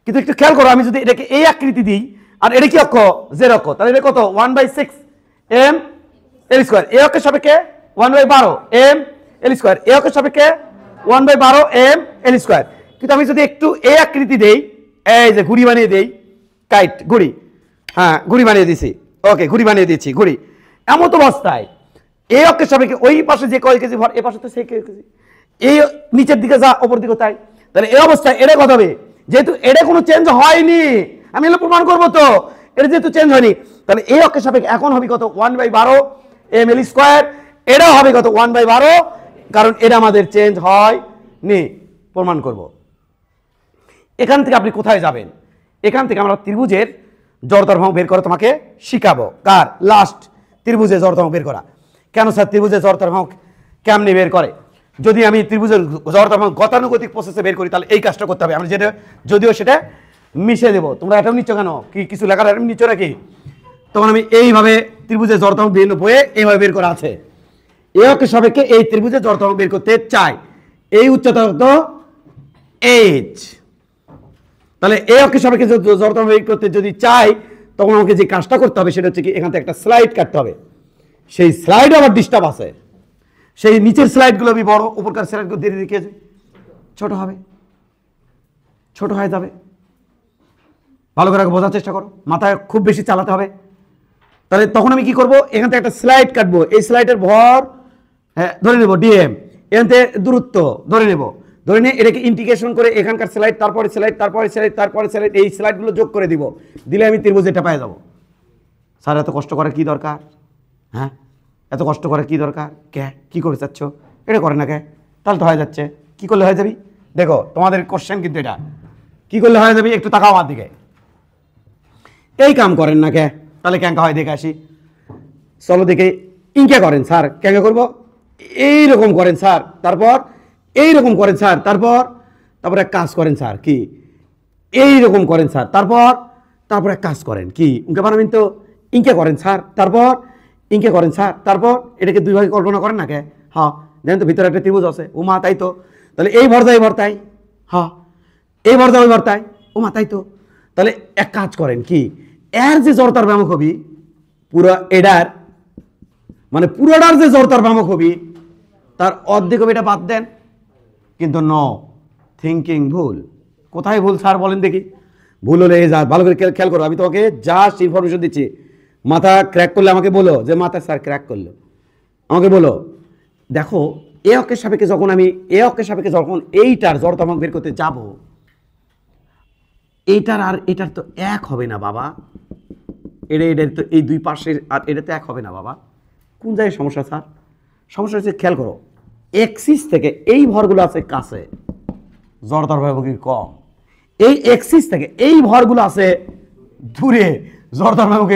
কিন্তু একটু খেয়াল করো, আমি যদি এটাকে এই আকৃতি দিই আর এটা কি অক্ষ, জেড অক্ষ, তাহলে এটা কত 1/6 এম এল স্কোয়ার। এই অক্ষের সাপেক্ষে 1/12 এম এল স্কোয়ার, এই অক্ষের সাপেক্ষে 1/12 এম এল স্কোয়ার। কিন্তু আমি যদি একটু এই আকৃতি দেই, এই যে ঘুড়ি বানিয়ে দেই, কাইট ঘুড়ি, হ্যাঁ ঘুড়ি বানিয়ে দিছি, ওকে ঘুড়ি বানিয়ে দিচ্ছি ঘুড়ি, এমন অবস্থায় এই অক্ষের সাপেক্ষে ওই পাশে যে কয় কেজি ভর, এ পাশে তো সেই কেজি, এই নিচের দিকে যা ওপর দিকে তাই, তাহলে এই অবস্থায় এটা কত হবে, যেহেতু এটা কোনো চেঞ্জ হয়নি, আমি এগুলো প্রমাণ করবো তো, এটা যেহেতু চেঞ্জ হয়নি, তাহলে এই অক্ষের সাপেক্ষে এখন হবে কত 1/12 এম এল স্কোয়ার, এটাও হবে কত 1/12, কারণ এটা আমাদের চেঞ্জ হয়নি, প্রমাণ করব। এখান থেকে আপনি কোথায় যাবেন, এখান থেকে আমরা ত্রিভুজের জড়তার ভ্রামক বের করে তোমাকে শিখাবো। কার লাস্ট ত্রিভুজের জড়তার ভ্রামক বের করা। কেন স্যার ত্রিভুজের জড়তার ভ্রামক কেমনে বের করে? যদি আমি ত্রিভুজের জড়তার ভ্রামক গতানুগতিক প্রসেসে বের করি, তাহলে এই কাজটা করতে হবে। আমরা যেটা যদিও সেটা মিশে দেবো, তোমরা এটাও নিচ্ছ কেন, কি কিছু লেখার নিচ্ছ নাকি? তখন আমি এইভাবে ত্রিভুজের জড়তার ভ্রামক বিভিন্ন বইয়ে এইভাবে বের করা আছে। এই অক্ষের সাপেক্ষে এই ত্রিভুজের জড়তার ভ্রামক বের করতে চাই, এই উচ্চতা কত এইচ, তাহলে এই অক্ষের সাপেক্ষে জড়তা বের করতে যদি চাই, তখন আমাকে যে কাজটা করতে হবে সেটা হচ্ছে কি, এখান থেকে একটা স্লাইড কাটতে হবে। সেই স্লাইড আবার ডিস্টার্ব আছে, সেই নিচের স্লাইডগুলো আমি বড়, উপরকার স্লাইডগুলো ধীরে ধীরে ছোট হবে, ছোট হয়ে যাবে। ভালো করে বোঝার চেষ্টা করো, মাথায় খুব বেশি চালাতে হবে। তাহলে তখন আমি কি করব, এখান থেকে একটা স্লাইড কাটবো, এই স্লাইডের ভর হ্যাঁ ধরে নেব ডিএম, এখান থেকে দূরত্ব ধরে নেব, ধরে নিয়ে এটাকে ইন্টিগ্রেশন করে এখানকার স্লাইড, তারপরে স্লাইড, তারপরে স্লাইড, তারপরে স্লাইড, এই স্লাইডগুলো যোগ করে দিব, দিলে আমি ত্রিভুজ এটা পেয়ে যাবো। স্যার এত কষ্ট করার কি দরকার? হ্যাঁ এত কষ্ট করার কি দরকার? কে কি করে চাচ্ছ? এটা করে না কে? তাহলে তো হয়ে যাচ্ছে। কি করলে হয়ে যাবি? দেখো তোমাদের কোশ্চেন কিন্তু এটা, কি করলে হয়ে যাবি, একটু তাকাও আমার দিকে। এই কাম করেন না কে? তাহলে ক্যাঙ্কা হয় দেখে আসি, চলো দেখে। ইনকে করেন স্যার, ক্যাঙ্কা করবো, এইরকম করেন স্যার, তারপর এইরকম করেন স্যার, তারপর তারপর এক কাজ করেন স্যার, কি এইরকম করেন স্যার, তারপর তারপর এক কাজ করেন, কি উনকে বানাবেন তো, ইনকে করেন স্যার, তারপর ইনকে করেন স্যার, তারপর এটাকে দুই ভাগে কল্পনা করেন না কে? হ্যাঁ জানেন তো ভিতরে একটা ত্রিভুজ আছে, ও মা তাই তো, তাহলে এই ভর যায় এই ভর তাই, হ্যাঁ এই ভর যায় ওই ভর তাই, ও মা তাই তো। তাহলে এক কাজ করেন, কি এর যে জড়তার ভ্রামক হবি, পুরো এডার মানে পুরোটার যে জড়তার ভ্রামক হবি, তার অর্ধেক হবে, এটা বাদ দেন। কিন্তু ন থিঙ্কিং ভুল। কোথায় ভুল স্যার বলেন দেখি? ভুল হলে যা, ভালো করে খেয়াল করো, আমি তোমাকে জাস্ট ইনফরমেশন দিচ্ছি, মাথা ক্র্যাক করলে আমাকে বলো যে মাথা স্যার ক্র্যাক করলো, আমাকে বলো। দেখো এ অক্ষের সাপেক্ষে যখন আমি এ অক্ষের সাপেক্ষে যখন এইটার জড়তা ভ্রামক বের করতে যাব, এইটার আর এটার তো এক হবে না বাবা, এটার তো এই দুই পাশের আর এটা তো এক হবে না বাবা। কোন জায়গায় সমস্যা স্যার? সমস্যা হচ্ছে খেয়াল করো, এক্সিস থেকে এই ভরগুলো আছে কাছে, জড়তার ভ্রামক কম, এই এক্সিস থেকে এই ভরগুলো আছে দূরে, জড়তার ভ্রামক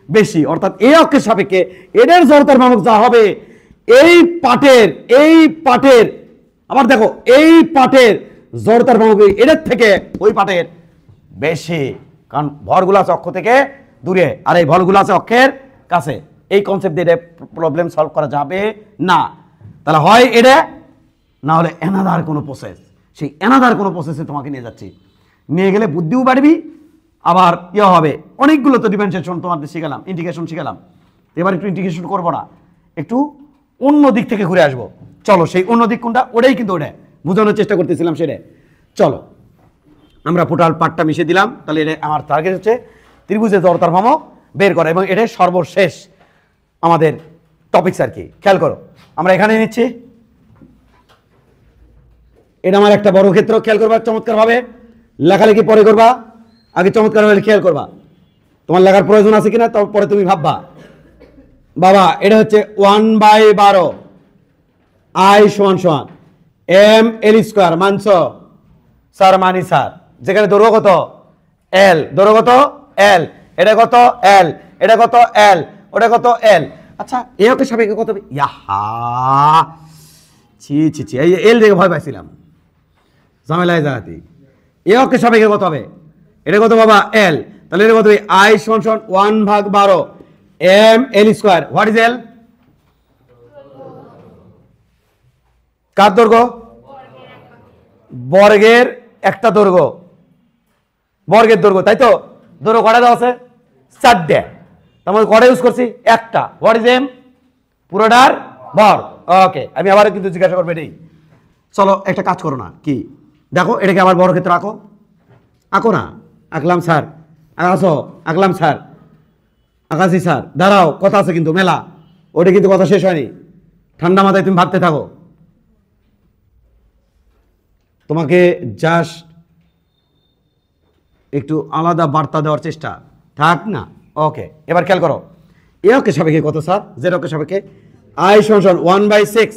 বেশি। অর্থাৎ এই অক্ষের সাপেক্ষে এদের জড়তার ভ্রামক যা হবে, এই পাটের আবার দেখো এই পাটের জড়তার ভ্রামক এদের থেকে ওই পাটের বেশি, কারণ ভরগুলো আছে অক্ষ থেকে দূরে আর এই ভরগুলো আছে অক্ষের কাছে। এই কনসেপ্ট দিয়ে প্রবলেম সলভ করা যাবে না। তাহলে হয় এটা, না হলে এনাদার কোনো প্রসেস, সেই এনাদার কোনো প্রসেসে তোমাকে নিয়ে যাচ্ছি, নিয়ে গেলে বুদ্ধিও বাড়বি, আবার ইয়ে হবে। অনেকগুলো তো ডিফারেন্সিয়েশন তোমাদের শিখালাম, ইন্টিগ্রেশন শিখালাম, এবার একটু ইন্টিগ্রেশন করবো না, একটু অন্য দিক থেকে ঘুরে আসবো। চলো সেই অন্য দিক কোনটা, ওটাই কিন্তু ওটা বোঝানোর চেষ্টা করতেছিলাম সেটা। চলো আমরা টোটাল পার্টটা মিশিয়ে দিলাম। তাহলে এটা আমার টার্গেট হচ্ছে ত্রিভুজের জড়তার ভ্রামক বের করা, এবং এটা সর্বশেষ আমাদের টপিকস আর কি। খেয়াল করো, আমরা এখানে নিচ্ছি, এটা আমার একটা বড় ক্ষেত্র। খেয়াল করবা চমৎকার ভাবে, লেখালেখি পরে করবা, আগে চমৎকার ভাবে খেয়াল করবা, তোমার লেখার প্রয়োজন আছে কিনা তারপরে তুমি ভাববা। বাবা এটা হচ্ছে 1/12 আই সমান সমান এম এল স্কোয়ার, মানছ স্যার? মানি স্যার। যেখানে দৈর্ঘ্য কত এল, দৈর্ঘ্য কত এল, এটা কত এল, এটা কত এল, ওটা কত এল। আচ্ছা এ ওকে সাপেক্ষে কত হবে? ইয়াহা ছি ছি ছি, এই এল দেখে ভয় পাইছিলাম, ঝামেলায় জায়গাতে। এ ওকে সাপেক্ষে কত হবে? এটা কত বাবা এল, তাহলে এটা কত হবে? আই সমান সমান 1/12 M L square. What is L? কার দৈর্ঘ্য? বর্গের একটা দৈর্ঘ্য, বর্গের দৈর্ঘ্য, তাই তো? দৈর্ঘ্য কটা দেওয়া আছে? 4টে। তার মধ্যে কটা ইউজ করছি? একটা। What is M? পুরোটার ভর। ওকে, আমি আবার কিন্তু জিজ্ঞাসা করবো এটাই। চলো একটা কাজ করো না, কি দেখো এটাকে আবার বর্গক্ষেত্র আঁকো। আঁকো না। আঁকলাম স্যার। আসো। আঁকলাম স্যার। আকাশি স্যার। দাঁড়াও, কথা আছে কিন্তু মেলা, ওটা কিন্তু কথা শেষ হয়নি। ঠান্ডা মাথায় তুমি ভাবতে থাকো। তোমাকে জাস্ট একটু আলাদা বার্তা দেওয়ার চেষ্টা থাক না। ওকে, এবার খেয়াল করো। এ অক্ষের সাপেক্ষে কত স্যার? জেড অক্ষের সাপেক্ষে আই সমান 1/6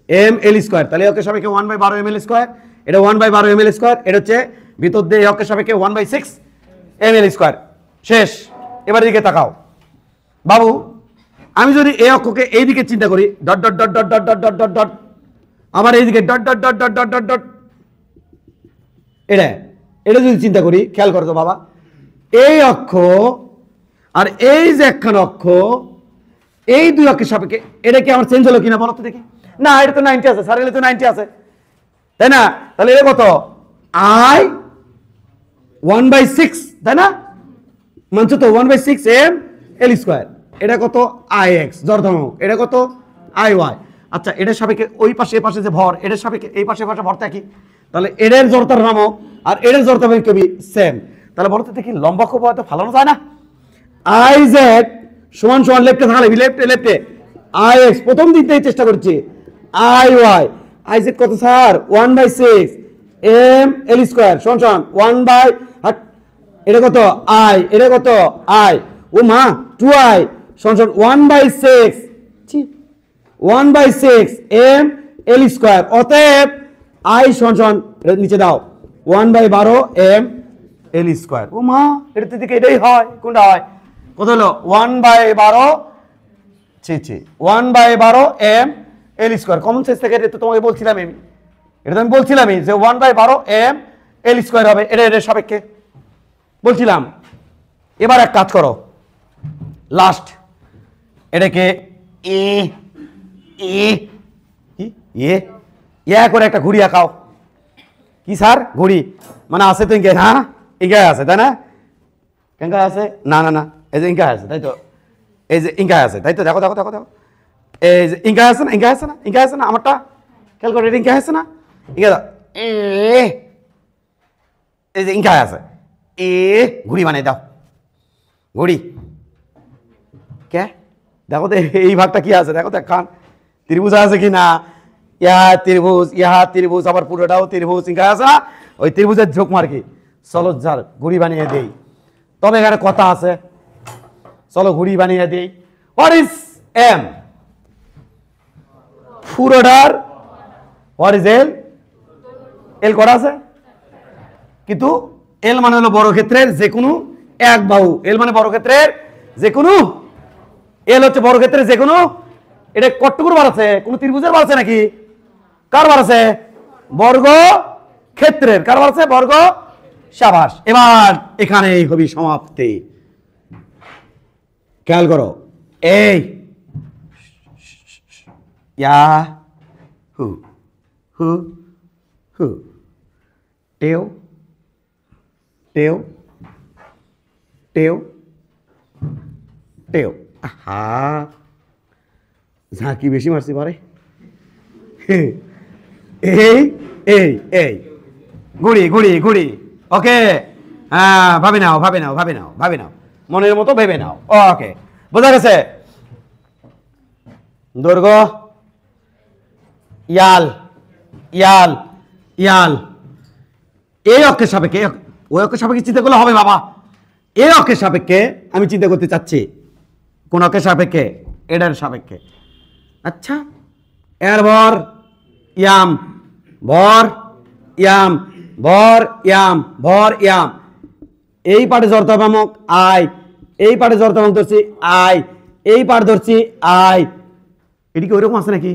এম এল স্কোয়ার। তাহলে অক্ষের সাপেক্ষে 1/12 এম এল স্কোয়ার, এটা 1/12 এম এল স্কোয়ার, এটা হচ্ছে ভিতর দিয়ে এই অক্ষের সাপেক্ষে 1/6 এম এল স্কোয়ার। শেষ। এবার দিকে তাকাও বাবু, আমি যদি এই অক্ষকে এই দিকে চিন্তা করি, dot dot dot dot dot dot dot dot dot, আবার এইদিকে dot dot dot dot dot dot dot, এটা এটা যদি চিন্তা করি, খেয়াল করো তো বাবা, এই অক্ষ আর এই যে একখান অক্ষ, এই দুই অক্ষের সাপেক্ষে এটা কি আমার চেঞ্জ হলো কিনা বলো তো দেখি। না, এটা তো 90 আছে স্যার, এটা তো 90 আছে, তাই না? তাহলে এটা কত? আই 1/6, তাই না? মানছো তো 1/6 এম এল স্কোয়ার। এটা কত? আই এক্স জড়তাঙ্ক। এটা কত? I y. আচ্ছা, এটার সাপেক্ষে ওই পাশে এই পাশে যে ভর, এটার সাপেক্ষে এই পাশে পাশে ভরটা কি? তাহলে এদের জড়তার নামক আর এদের জড়তা কবি সেম। তাহলে বলতে দেখি লম্বা খুব হয়তো ফালানো যায় না। আই জেড সমান সমান লেফটে থাকলে লেফটে লেফটে আই এক্স প্রথম দিক থেকে চেষ্টা করছি। আই ওয়াই, আই জেড কত স্যার? 1/6 এম এল স্কোয়ার সমান সমান 1/, এটা কত? আই, এটা কত? আই, ও মা 2i সমান সমান 1/6 1/6 এম এল স্কোয়ার। অতএব আই সমান সমান নিচে দাও 1/12 এম এল স্কোয়ার। ও মা, এটা দিকে এটাই হয়, কোনটা হয়? কত হলো? 1/12 1/12 M L square. Common sense থেকে এটা তো তোমাকে বলছিলাম আমি, এটা তো আমি বলছিলামই যে 1/12 এম এল স্কোয়ার হবে, এটা এর সাপেক্ষে বলছিলাম। এবার এক কাজ করো, লাস্ট এটাকে এ এ কি এ করে একটা ঘুড়ি আঁকাও। কি স্যার? ঘুড়ি মানে আছে তো ইঙ্কে? হ্যাঁ, ইঙ্কায় আছে, তাই না? ইঙ্কায় আছে? না না না, এই যে ইঙ্কায় আছে, তাই তো? এই যে ইঙ্কায় আছে, তাই তো? দেখো দেখো দেখো দেখো, এই যে ইঙ্কায় আছে না? ইঙ্কায় আছে না? ইঙ্কায় আছে না? আমারটা খেয়াল করো, এটা ইঙ্কায় আছে না? ইঙ্কা এই যে ইঙ্কায় আছে, এ ঘুড়ি বানাই দাও, ঘুড়ি। কে দেখো তো এই ভাগটা কি আছে, দেখো তো খান ত্রিভুজ আছে কি না? ইহা ত্রিভুজ, ইহা ত্রিভুজ, আবার পুরোটাও ত্রিভুজ। ইঙ্কায় আছে না? ওই ত্রিভুজের ঝোঁক মার কি। চলো যার ঘুড়ি বানিয়ে দেই। তবে এখানে কথা আছে, চলো ঘুড়ি বানিয়ে দেই। What is M? পুরোটার। What is L? এল কটা আছে? কিন্তু এল মানে হলো বর্গক্ষেত্রের যে কোনো এক বাহু। এল মানে বর্গক্ষেত্রের যে কোনো, এল হচ্ছে বর্গক্ষেত্রের যে কোনো। এটা কতটুকুর বার আছে? কোন ত্রিভুজের বার আছে নাকি? কার বার আছে? বর্গ ক্ষেত্রের। কার বার আছে? বর্গ। সাবাস। এবার এখানে হবে সমাপ্তি। খেয়াল করো, এই ইয়া হু হু হু টেও টেও টেও টেও। হা ঝাঁকি বেশি মারছি পারে। এই এই এই ঘুড়ি ঘুড়ি ঘুড়ি। ওকে, হ্যাঁ, ভাবে নাও ভাবে নাও ভাবে নাও ভাবে নাও, মনের মতো ভেবে নাও। ওকে, বোঝা গেছে? দৈর্ঘ্য ইয়াল ইয়াল ইয়াল, এই অক্ষের সাপেক্ষে ওই অক্ষের সাপেক্ষে চিন্তা করলে হবে বাবা। এই অক্ষের সাপেক্ষে আমি চিন্তা করতে চাচ্ছি। কোন অক্ষের সাপেক্ষে? এটার সাপেক্ষে। আচ্ছা, এর ভর ইয়াম, ভর ইয়াম, ভর ইয়াম, ভর ইয়াম। এই পাটে জড়তাবামক আই, এই পাটে জড়তাবামক ধরছি আই, এই পাট ধরছি আই। এটি কি ওইরকম আছে নাকি?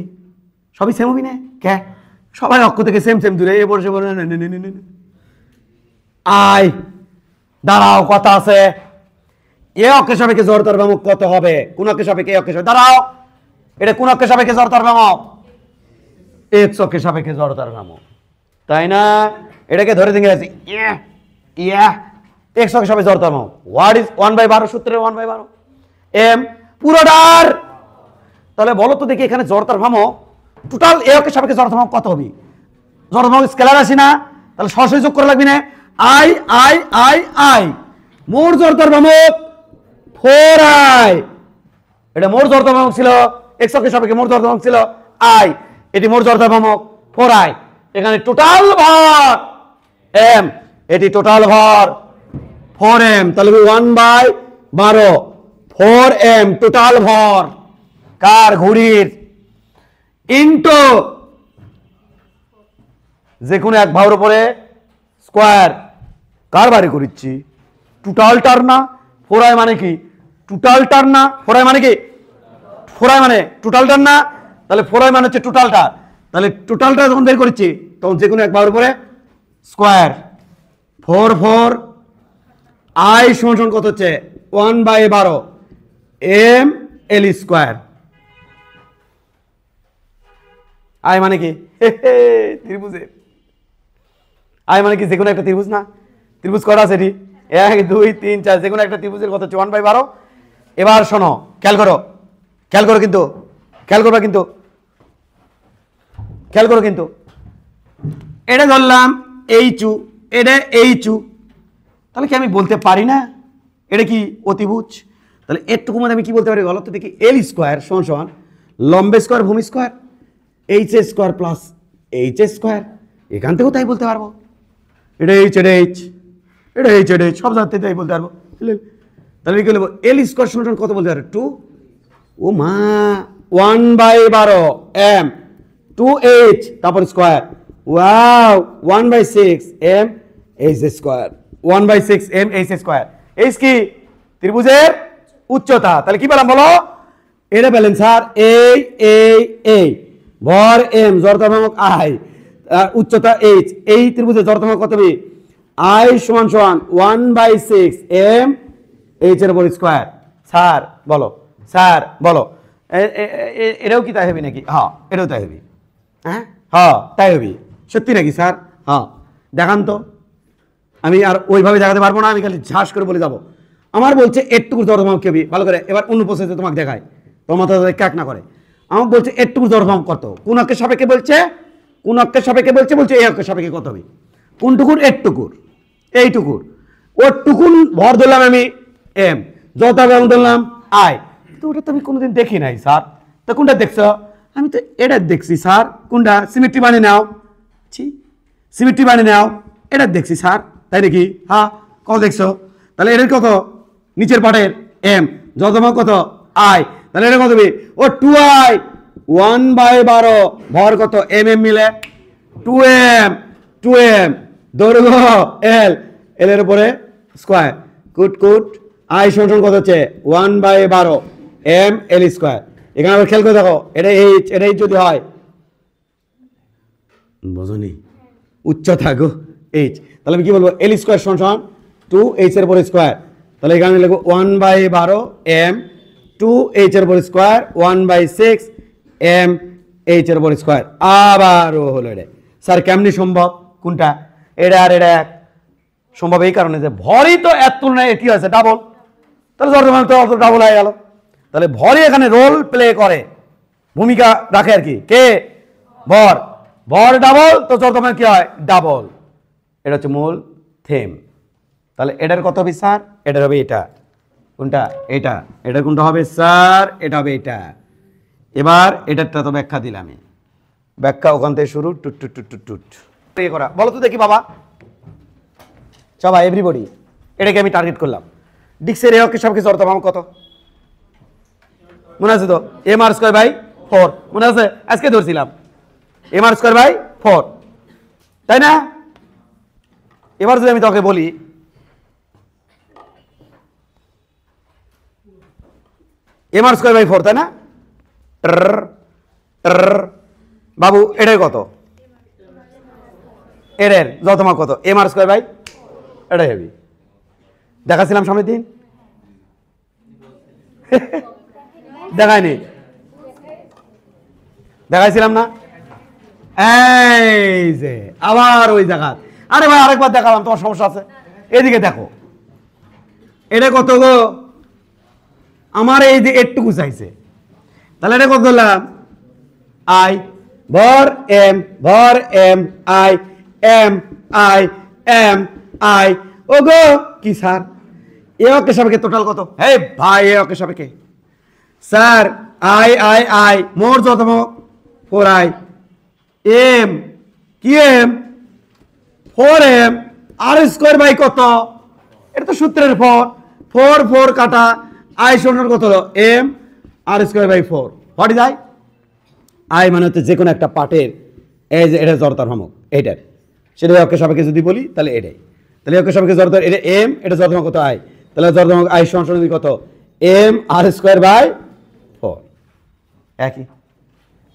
সবই সেম হবি না কে? সবাই অক্ষ থেকে সেম সেম দূরে এ বসে বলে আই। দাঁড়াও, কথা আছে। এ অক্ষের সাপেক্ষে জড়তার ভ্রামক কত হবে? কোন অক্ষের সাপেক্ষে? এ অক্ষের সাপেক্ষে। দাঁড়াও, এটা কোন অক্ষের সাপেক্ষে জড়তার ভ্রামক? এক্স অক্ষের সাপেক্ষে জড়তার ভ্রামক, তাই না? এটাকে ধরে দেখে আছি এক্স অক্ষের সাপেক্ষে জড়তার ভ্রামক। হোয়াট ইজ 1/12 সূত্রের 1/12 এম পুরোটার। তাহলে বলো তো দেখি এখানে জড়তার ভ্রামক টোটাল এ অক্ষের সাপেক্ষে জড়তার ভ্রামক কত হবে? জড়তার ভ্রামক স্কেলার আসি না, তাহলে সরাসরি যোগ করা লাগবে না। আই আই আই আই মোট জড়তার ভ্রামক 4i। এটা মোট জড়তার ভ্রামক ছিল, এক্স অক্ষের সাপেক্ষে মোট জড়তার ভ্রামক ছিল আই, এটি মোট জড়তার ভ্রামক 4i। এখানে টোটাল ভর এম, এটি টোটাল ভর 4m, তাহলে 1/12 4m টোটাল ভর কার? ঘড়ির। ইন্টু যে কোনো এক ভাবের উপরে স্কোয়ার। কার বাড়ি করিচ্ছি? টোটালটার না? 4i মানে কি? টোটালটার না? 4i মানে কি? 4i মানে টোটালটার না? তাহলে 4i মানে হচ্ছে টোটালটা। তাহলে টোটালটা যখন বের করছি তখন যে কোনো এক ভাবের উপরে স্কোয়ার। 4 i সমান কত হচ্ছে? 1/12 m l স্কোয়ার। আই মানে কি? ত্রিভুজে আই মানে কি? যে কোনো একটা ত্রিভুজ না? ত্রিভুজ করা আছে এটি 1 2 3 4, যে কোনো একটা ত্রিভুজের কত হচ্ছে 1/12। এবার শোনো, খেয়াল করো, খেয়াল করো কিন্তু, খেয়াল করবা কিন্তু, খেয়াল করো কিন্তু। এটা ধরলাম এইচু, এটা এইচু, তাহলে কি আমি বলতে পারি না এটা কি অতিভুজ? তাহলে এরটুকু মধ্যে আমি কি বলতে পারি বলো তো দেখি? এল স্কোয়ার সমান সমান লম্বে স্কোয়ার ভূমি square H square plus H square. এখান থেকেও তাই বলতে পারবো। এটা এইচ, এটা এইচ, এটা এইচ, এটা এইচ, সব জায়গাতে তাই বলতে পারবো। তাহলে কি বলবো? এল স্কোয়ার সমান কত বলতে পারবো? 2, ও মা 1/12 m 2h তারপর square, wow 1/6 m h square, 1/6 m h square. H কি? ত্রিভুজের উচ্চতা। তাহলে কি পেলাম বলো? এটা পেলেন স্যার এই ভর এম, জড়তার ভ্রামক আই, উচ্চতা এইচ। এই ত্রিভুজের জড়তার ভ্রামক কত হবে? আই সমান সমান 1/6 m h এর উপর স্কোয়ার। স্যার বলো, স্যার বলো, এটাও কি তাই হবে নাকি? হ্যাঁ, এটাও তাই হবে। হ্যাঁ হ্যাঁ তাই হবে। সত্যি নাকি স্যার? হ্যাঁ, দেখান তো। আমি আর ওইভাবে দেখাতে পারবো না, আমি খালি ঝাস করে বলে যাবো। আমার বলছে এরটুকুর জড়তার কি হবে? ভালো করে এবার অন্য প্রসেসে তোমাকে দেখায়, তোমার মাথা ক্যাক না করে। আমার বলছে এরটুকুর জড়তার কত? কোন অক্ষের সাপেক্ষে বলছে? কোন অক্ষের সাপেক্ষে বলছে? বলছে এই অক্ষের সাপেক্ষে কত হবে? কোনটুকুর? এরটুকুর, এইটুকুর। ওরটুকুন ভর ধরলাম আমি এম, জড়তার ভ্রামক ধরলাম আই। তো ওটা তো আমি কোনোদিন দেখি নাই স্যার। তো কোনটা দেখছো? আমি তো এটা দেখছি স্যার। কোনটা? সিমেট্রি বানিয়ে নাও, সিমেট্রি বানিয়ে নাও, এটা দেখছি স্যার। তাই নাকি? হ্যাঁ, কত দেখছো? তাহলে এটার কত? নিচের পাটের এম, জড়তার কত? আই। তাহলে এটা কত হবে? ও 2i 1/12 ভর কত? এম এম মিলে 2m দৈর্ঘ্য এল, এল এর উপরে স্কোয়ার, কুট কুট। আই সমান কত হচ্ছে? 1/12 m l স্কোয়ার। এখানে আবার খেয়াল করে দেখো, এটা এইচ, এটা এইচ যদি হয়, বোঝনি? উচ্চতা গো এইচ। তাহলে আমি কি বলবো? এল স্কোয়ার সমান 2h এর উপর স্কোয়ার। তাহলে এখানে লিখবো 1/12 m 2h এর উপর স্কোয়ার 1/6 m h এর উপর স্কোয়ার। আবারও হলো এটা। স্যার কেমনি সম্ভব? কোনটা? এটা আর এটা এক সম্ভব এই কারণে যে ভরই তো এর তুলনায় এটি আছে ডাবল। তাহলে জড়তার তো অত ডাবল হয়ে গেল। তাহলে ভরই এখানে রোল প্লে করে, ভূমিকা রাখে আর কি। কে? ভর। ভর ডাবল তো জড়তার কি হয়? ডাবল। এটা হচ্ছে মূল থেম। তাহলে এটার কত হবে স্যার? এটার হবে এটা। কোনটা? এটা। এটার কোনটা হবে স্যার? এটা হবে এটা। এবার এটারটা তো ব্যাখ্যা দিলাম আমি। ব্যাখ্যা ওখান থেকে শুরু, টুট টুট টুট টুট টুট করা। বলো তো দেখি বাবা, সবাই এভরিবডি, এটাকে আমি টার্গেট করলাম। ডিক্সের এ অক্ষের সাপেক্ষে জড়তার ভ্রামক কত? মনে আছে তো? m²/4 মনে আছে? আজকে ধরছিলাম m²/4, তাই না? এবার যদি আমি তোকে বলি m²/4, তাই না? বাবু এটার কত? এর যতমা কত? m² এটাই হবে। দেখাছিলাম সামনের দিন, দেখায়নি, দেখাইছিলাম না? এই যে আবার ওই জায়গা। আরে ভাই আরেকবার দেখালাম, তোমার সমস্যা আছে? এদিকে দেখো, এটা কত গো? আমার এই যে একটুকু চাইছে, তাহলে এটা কত ধরলাম? আই ভর এম, ভর M I, M I, M I. ও গো কি স্যার, এ অঙ্কের সাপেক্ষে টোটাল কত? হে ভাই এ অঙ্কের সাপেক্ষে স্যার আই আই আই মোর যতম 4i, এম কি M 4m, r square by কত? এটা তো সূত্রের 4 4 কাটা, আই সমান কত হলো? M R square by 4। What is I? I মানে হচ্ছে যে কোনো একটা পার্টের, এই যে এটা জড়তার ভ্রামক এইটার, সেটা অঙ্কের সাপেক্ষে যদি বলি তাহলে এটাই। তাহলে অঙ্কের সাপেক্ষে জড়তার এটা এম, এটা জড়তার ভ্রামক কত? আই। তাহলে জড়তার ভ্রামক আই সমান কত? M R square by 4। একই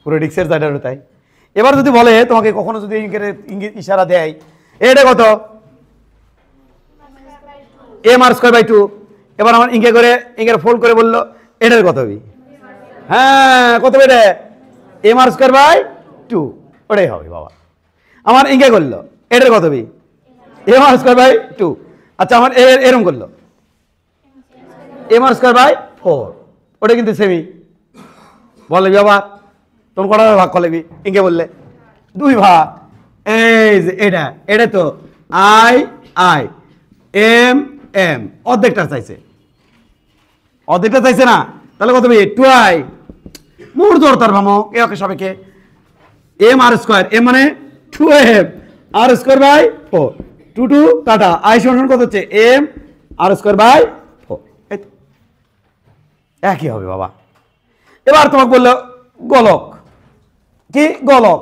পুরো ডিক্সের জায়গাটা তাই। এবার যদি বলে তোমাকে কখনো যদি ইঙ্গিত ইশারা দেয়, এটা কত? M R square by 2। এবার আমার ইঙ্গে করে ইঙ্গের ফোল্ড করে বললো এটার কত হবে? হ্যাঁ কত হবে এটা? এম আর স্কোয়ার বাই 2, ওটাই হবে বাবা। আমার ইঙ্গে করলো এটার কত হবে? M R square by 2। আচ্ছা আমার এরম করলো এম আর স্কোয়ার বাই 4, ওটা কিন্তু সেমই। বলে বাবা তোর কটা ভাগ করে ইঙ্গে বললে? 2 ভাগ। এই যে এটা, এটা তো আই আই, এম এম, অর্ধেকটা চাইছে, অর্ধেকটা চাইছে না? তাহলে কত হবে? 2i মোর জড়তার ভ্রামক এ অঙ্কের সাপেক্ষে এম আর স্কোয়ার, এম মানে 2m আর স্কোয়ার বাই 4, 2 2 কাটা, আই সমান কত হচ্ছে? M R square by 4। একই হবে বাবা। এবার তোমাকে বললো গোলক, কি গোলক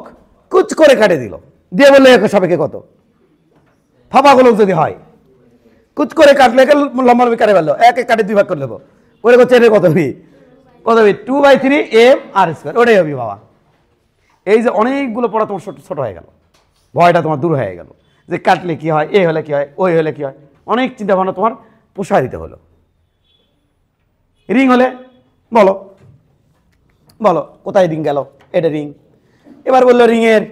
কুচ করে কাটে দিল, দিয়ে বললো একের সাপেক্ষে কত? ফাঁপা গোলক যদি হয় কুচ করে কাটলে লম্বা লম্বি কাটে ফেললো, এক এক কাটে 2 ভাগ করে দেবো, করে করছে এটা কত হবে? কত হবে? 2/3 এম আর স্কোয়ার, ওটাই হবে বাবা। এই যে অনেকগুলো পড়া তোমার ছোট হয়ে গেল, ভয়টা তোমার দূর হয়ে গেল যে কাটলে কি হয়, এ হলে কি হয়, ওই হলে কি হয়, অনেক চিন্তা ভাবনা তোমার পোষায় দিতে হলো। রিং হলে বলো, বলো কোথায় রিং গেল? এটা রিং। এবার বললো রিং এর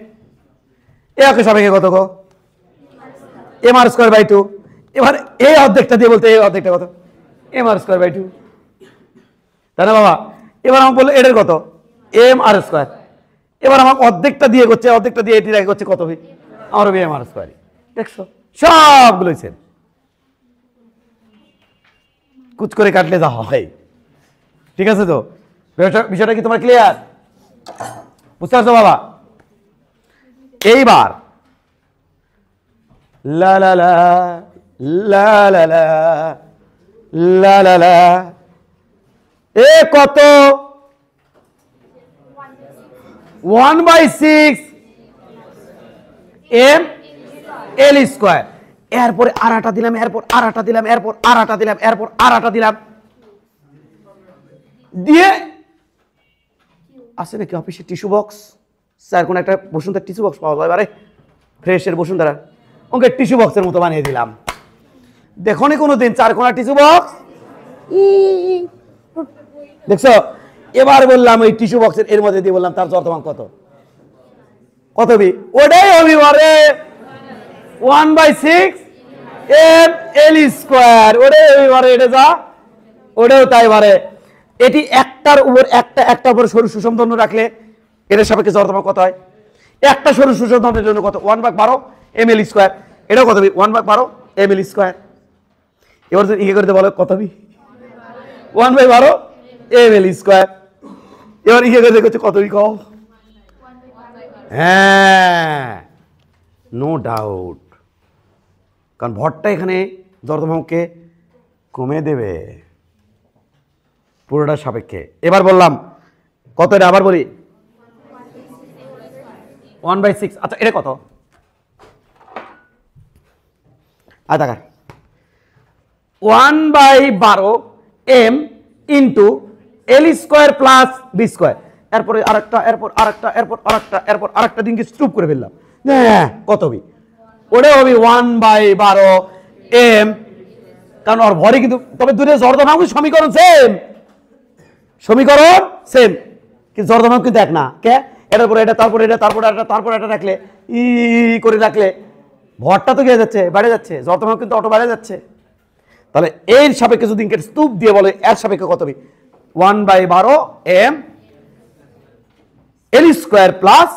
এ অঙ্কের সাপেক্ষে কত গো? M R square by 2। এবার এই অর্ধেকটা দিয়ে বলতে এই অর্ধেকটা কত? এম আর স্কোয়ার বাই 2, তাই না বাবা? এবার আমাকে বললো এটার কত? এম আর স্কোয়ার। এবার আমাকে অর্ধেকটা দিয়ে করছে, অর্ধেকটা দিয়ে এটি রেখে করছে কত হবে? আমার হবে এম আর স্কোয়ার। দেখছো সবগুলো সেম, কুচ করে কাটলে যা হয়। ঠিক আছে তো? বিষয়টা কি তোমার ক্লিয়ার? বুঝতে পারছো বাবা? এইবার লা লা লা লা লা লা লা লা লা, এ কত? 1/6 এম এল স্কোয়ার। এরপরে আরাটা দিলাম, এরপর আরাটা দিলাম, এরপর আরাটা দিলাম, এরপর আরাটা দিলাম, দিয়ে আছে নাকি অফিসে টিস্যু বক্স? স্যার কোন একটা বসুন্ধরা টিস্যু বক্স পাওয়া যায় এবারে, ফ্রেশের বসুন্ধরা, ওকে টিস্যু বক্সের মতো বানিয়ে দিলাম। দেখো নি কোনোদিন 4 কোনা টিস্যু বক্স? দেখছো? এবার বললাম ওই টিস্যু বক্সের এর মধ্যে দিয়ে বললাম তার জড়তামান কত? কত হবে? ওটাই হবে বারে 1/6 এম এল স্কোয়ার, ওটাই হবে বারে। এটা যা ওটাও তাই বারে। এটি একটার উপর একটা উপর সরু সুষম দণ্ড রাখলে এটার সাপেক্ষে জড়তামান কত হয়? একটা সরু সুষম দণ্ডের জন্য কত? 1/12 এম এল স্কোয়ার। এটাও কত হবে? 1/12 এম এল স্কোয়ার। এবার যদি ইয়ে করতে বলো কত হবে? 1/12 এম এল স্কোয়ার। এবার ইয়ে করে দেখছো কত হবে? কও। হ্যাঁ নো ডাউট, কারণ ভরটা এখানে জড়তামানকে কমে দেবে পুরোটার সাপেক্ষে। এবার বললাম কত? এটা আবার বলি 1/6। আচ্ছা এটা কত? আচ্ছা 1/12 M into L square plus B square. এরপরে আরেকটা, এরপর আরেকটা, এরপর আরেকটা, এরপর আরেকটা দিনকে স্টুপ করে ফেললাম। হ্যাঁ কত হবে? ওটা হবে 1/12 এম, কারণ ওর ভরে কিন্তু, তবে দূরে জড়তামানের সমীকরণ সেম। সমীকরণ সেম, কিন্তু জড় দ্রব্যমান কিন্তু এক না। কে? এটার পরে এটা, তারপরে এটা, তারপরে এটা, তারপরে এটা রাখলে ই করে রাখলে ভরটা তো গিয়ে যাচ্ছে, বেড়ে যাচ্ছে, জড় দ্রব্যমান কিন্তু অটো বেড়ে যাচ্ছে। তাহলে এর সাপেক্ষে যদি স্তূপ দিয়ে বলে এর সাপেক্ষে কত হবে? 1/12 m l square plus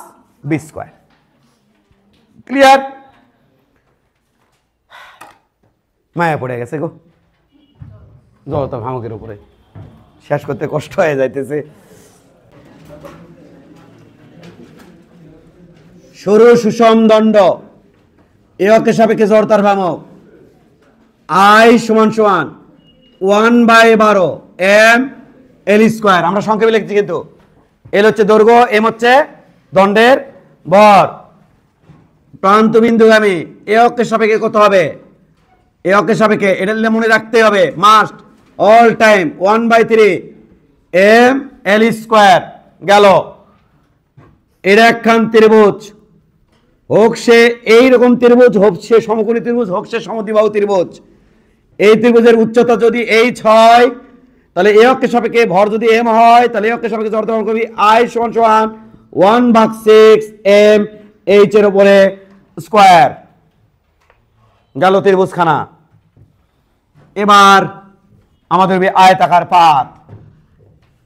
B square. Clear? মায়া পড়ে গেছে গো জড়তা ভামকের উপরে, শেষ করতে কষ্ট হয়ে যাইতেছে। সরু সুষম দণ্ড এককের সাপেক্ষে জড়তার ভ্রামক I সমান সমান 1/12 m l স্কোয়ার। আমরা সংক্ষেপে লিখছি, কিন্তু এল হচ্ছে দৈর্ঘ্য, এম হচ্ছে দণ্ডের ভর। প্রান্ত বিন্দুগামী এককের সাপেক্ষে কত হবে? এককের সাপেক্ষে এটা মনে রাখতে হবে, must all time 1/3 m l square. গেল। এটা একখান ত্রিভুজ, হোক সে এইরকম ত্রিভুজ, হোক সে সমকোণী ত্রিভুজ, হোক সে সমদ্বিবাহু ত্রিভুজ। এই ত্রিভুজের উচ্চতা যদি h হয়, তাহলে এককের সাপেক্ষে ভর যদি m হয়, তাহলে এককের সাপেক্ষে জড়তা গ্রহণ করবি I সমান সমান 1/6 m h এর উপরে স্কোয়ার। গেল ত্রিভুজখানা। এবার আমাদের আয়তাকার পাত।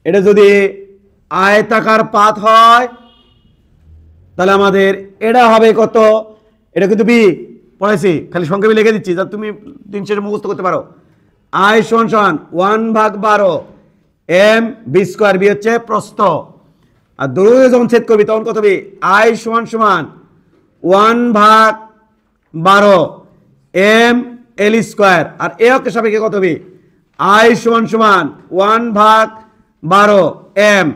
এটা যদি আয়তাকার পাত হয়, তাহলে আমাদের এটা হবে কত? এটা কিন্তু বি পড়াইছি, খালি সংক্ষেপে লিখে দিচ্ছি যাতে তুমি দিন শেষে মুখস্থ করতে পারো। I সমান সমান 1/12 m বি স্কোয়ার। বি হচ্ছে প্রস্থ, আর দৈর্ঘ্য যখন ছেদ করবি তখন কত হবে? I সমান সমান 1/12 m l স্কোয়ার। আর এককের সাপেক্ষে কত হবে? I সমান সমান 1/12 m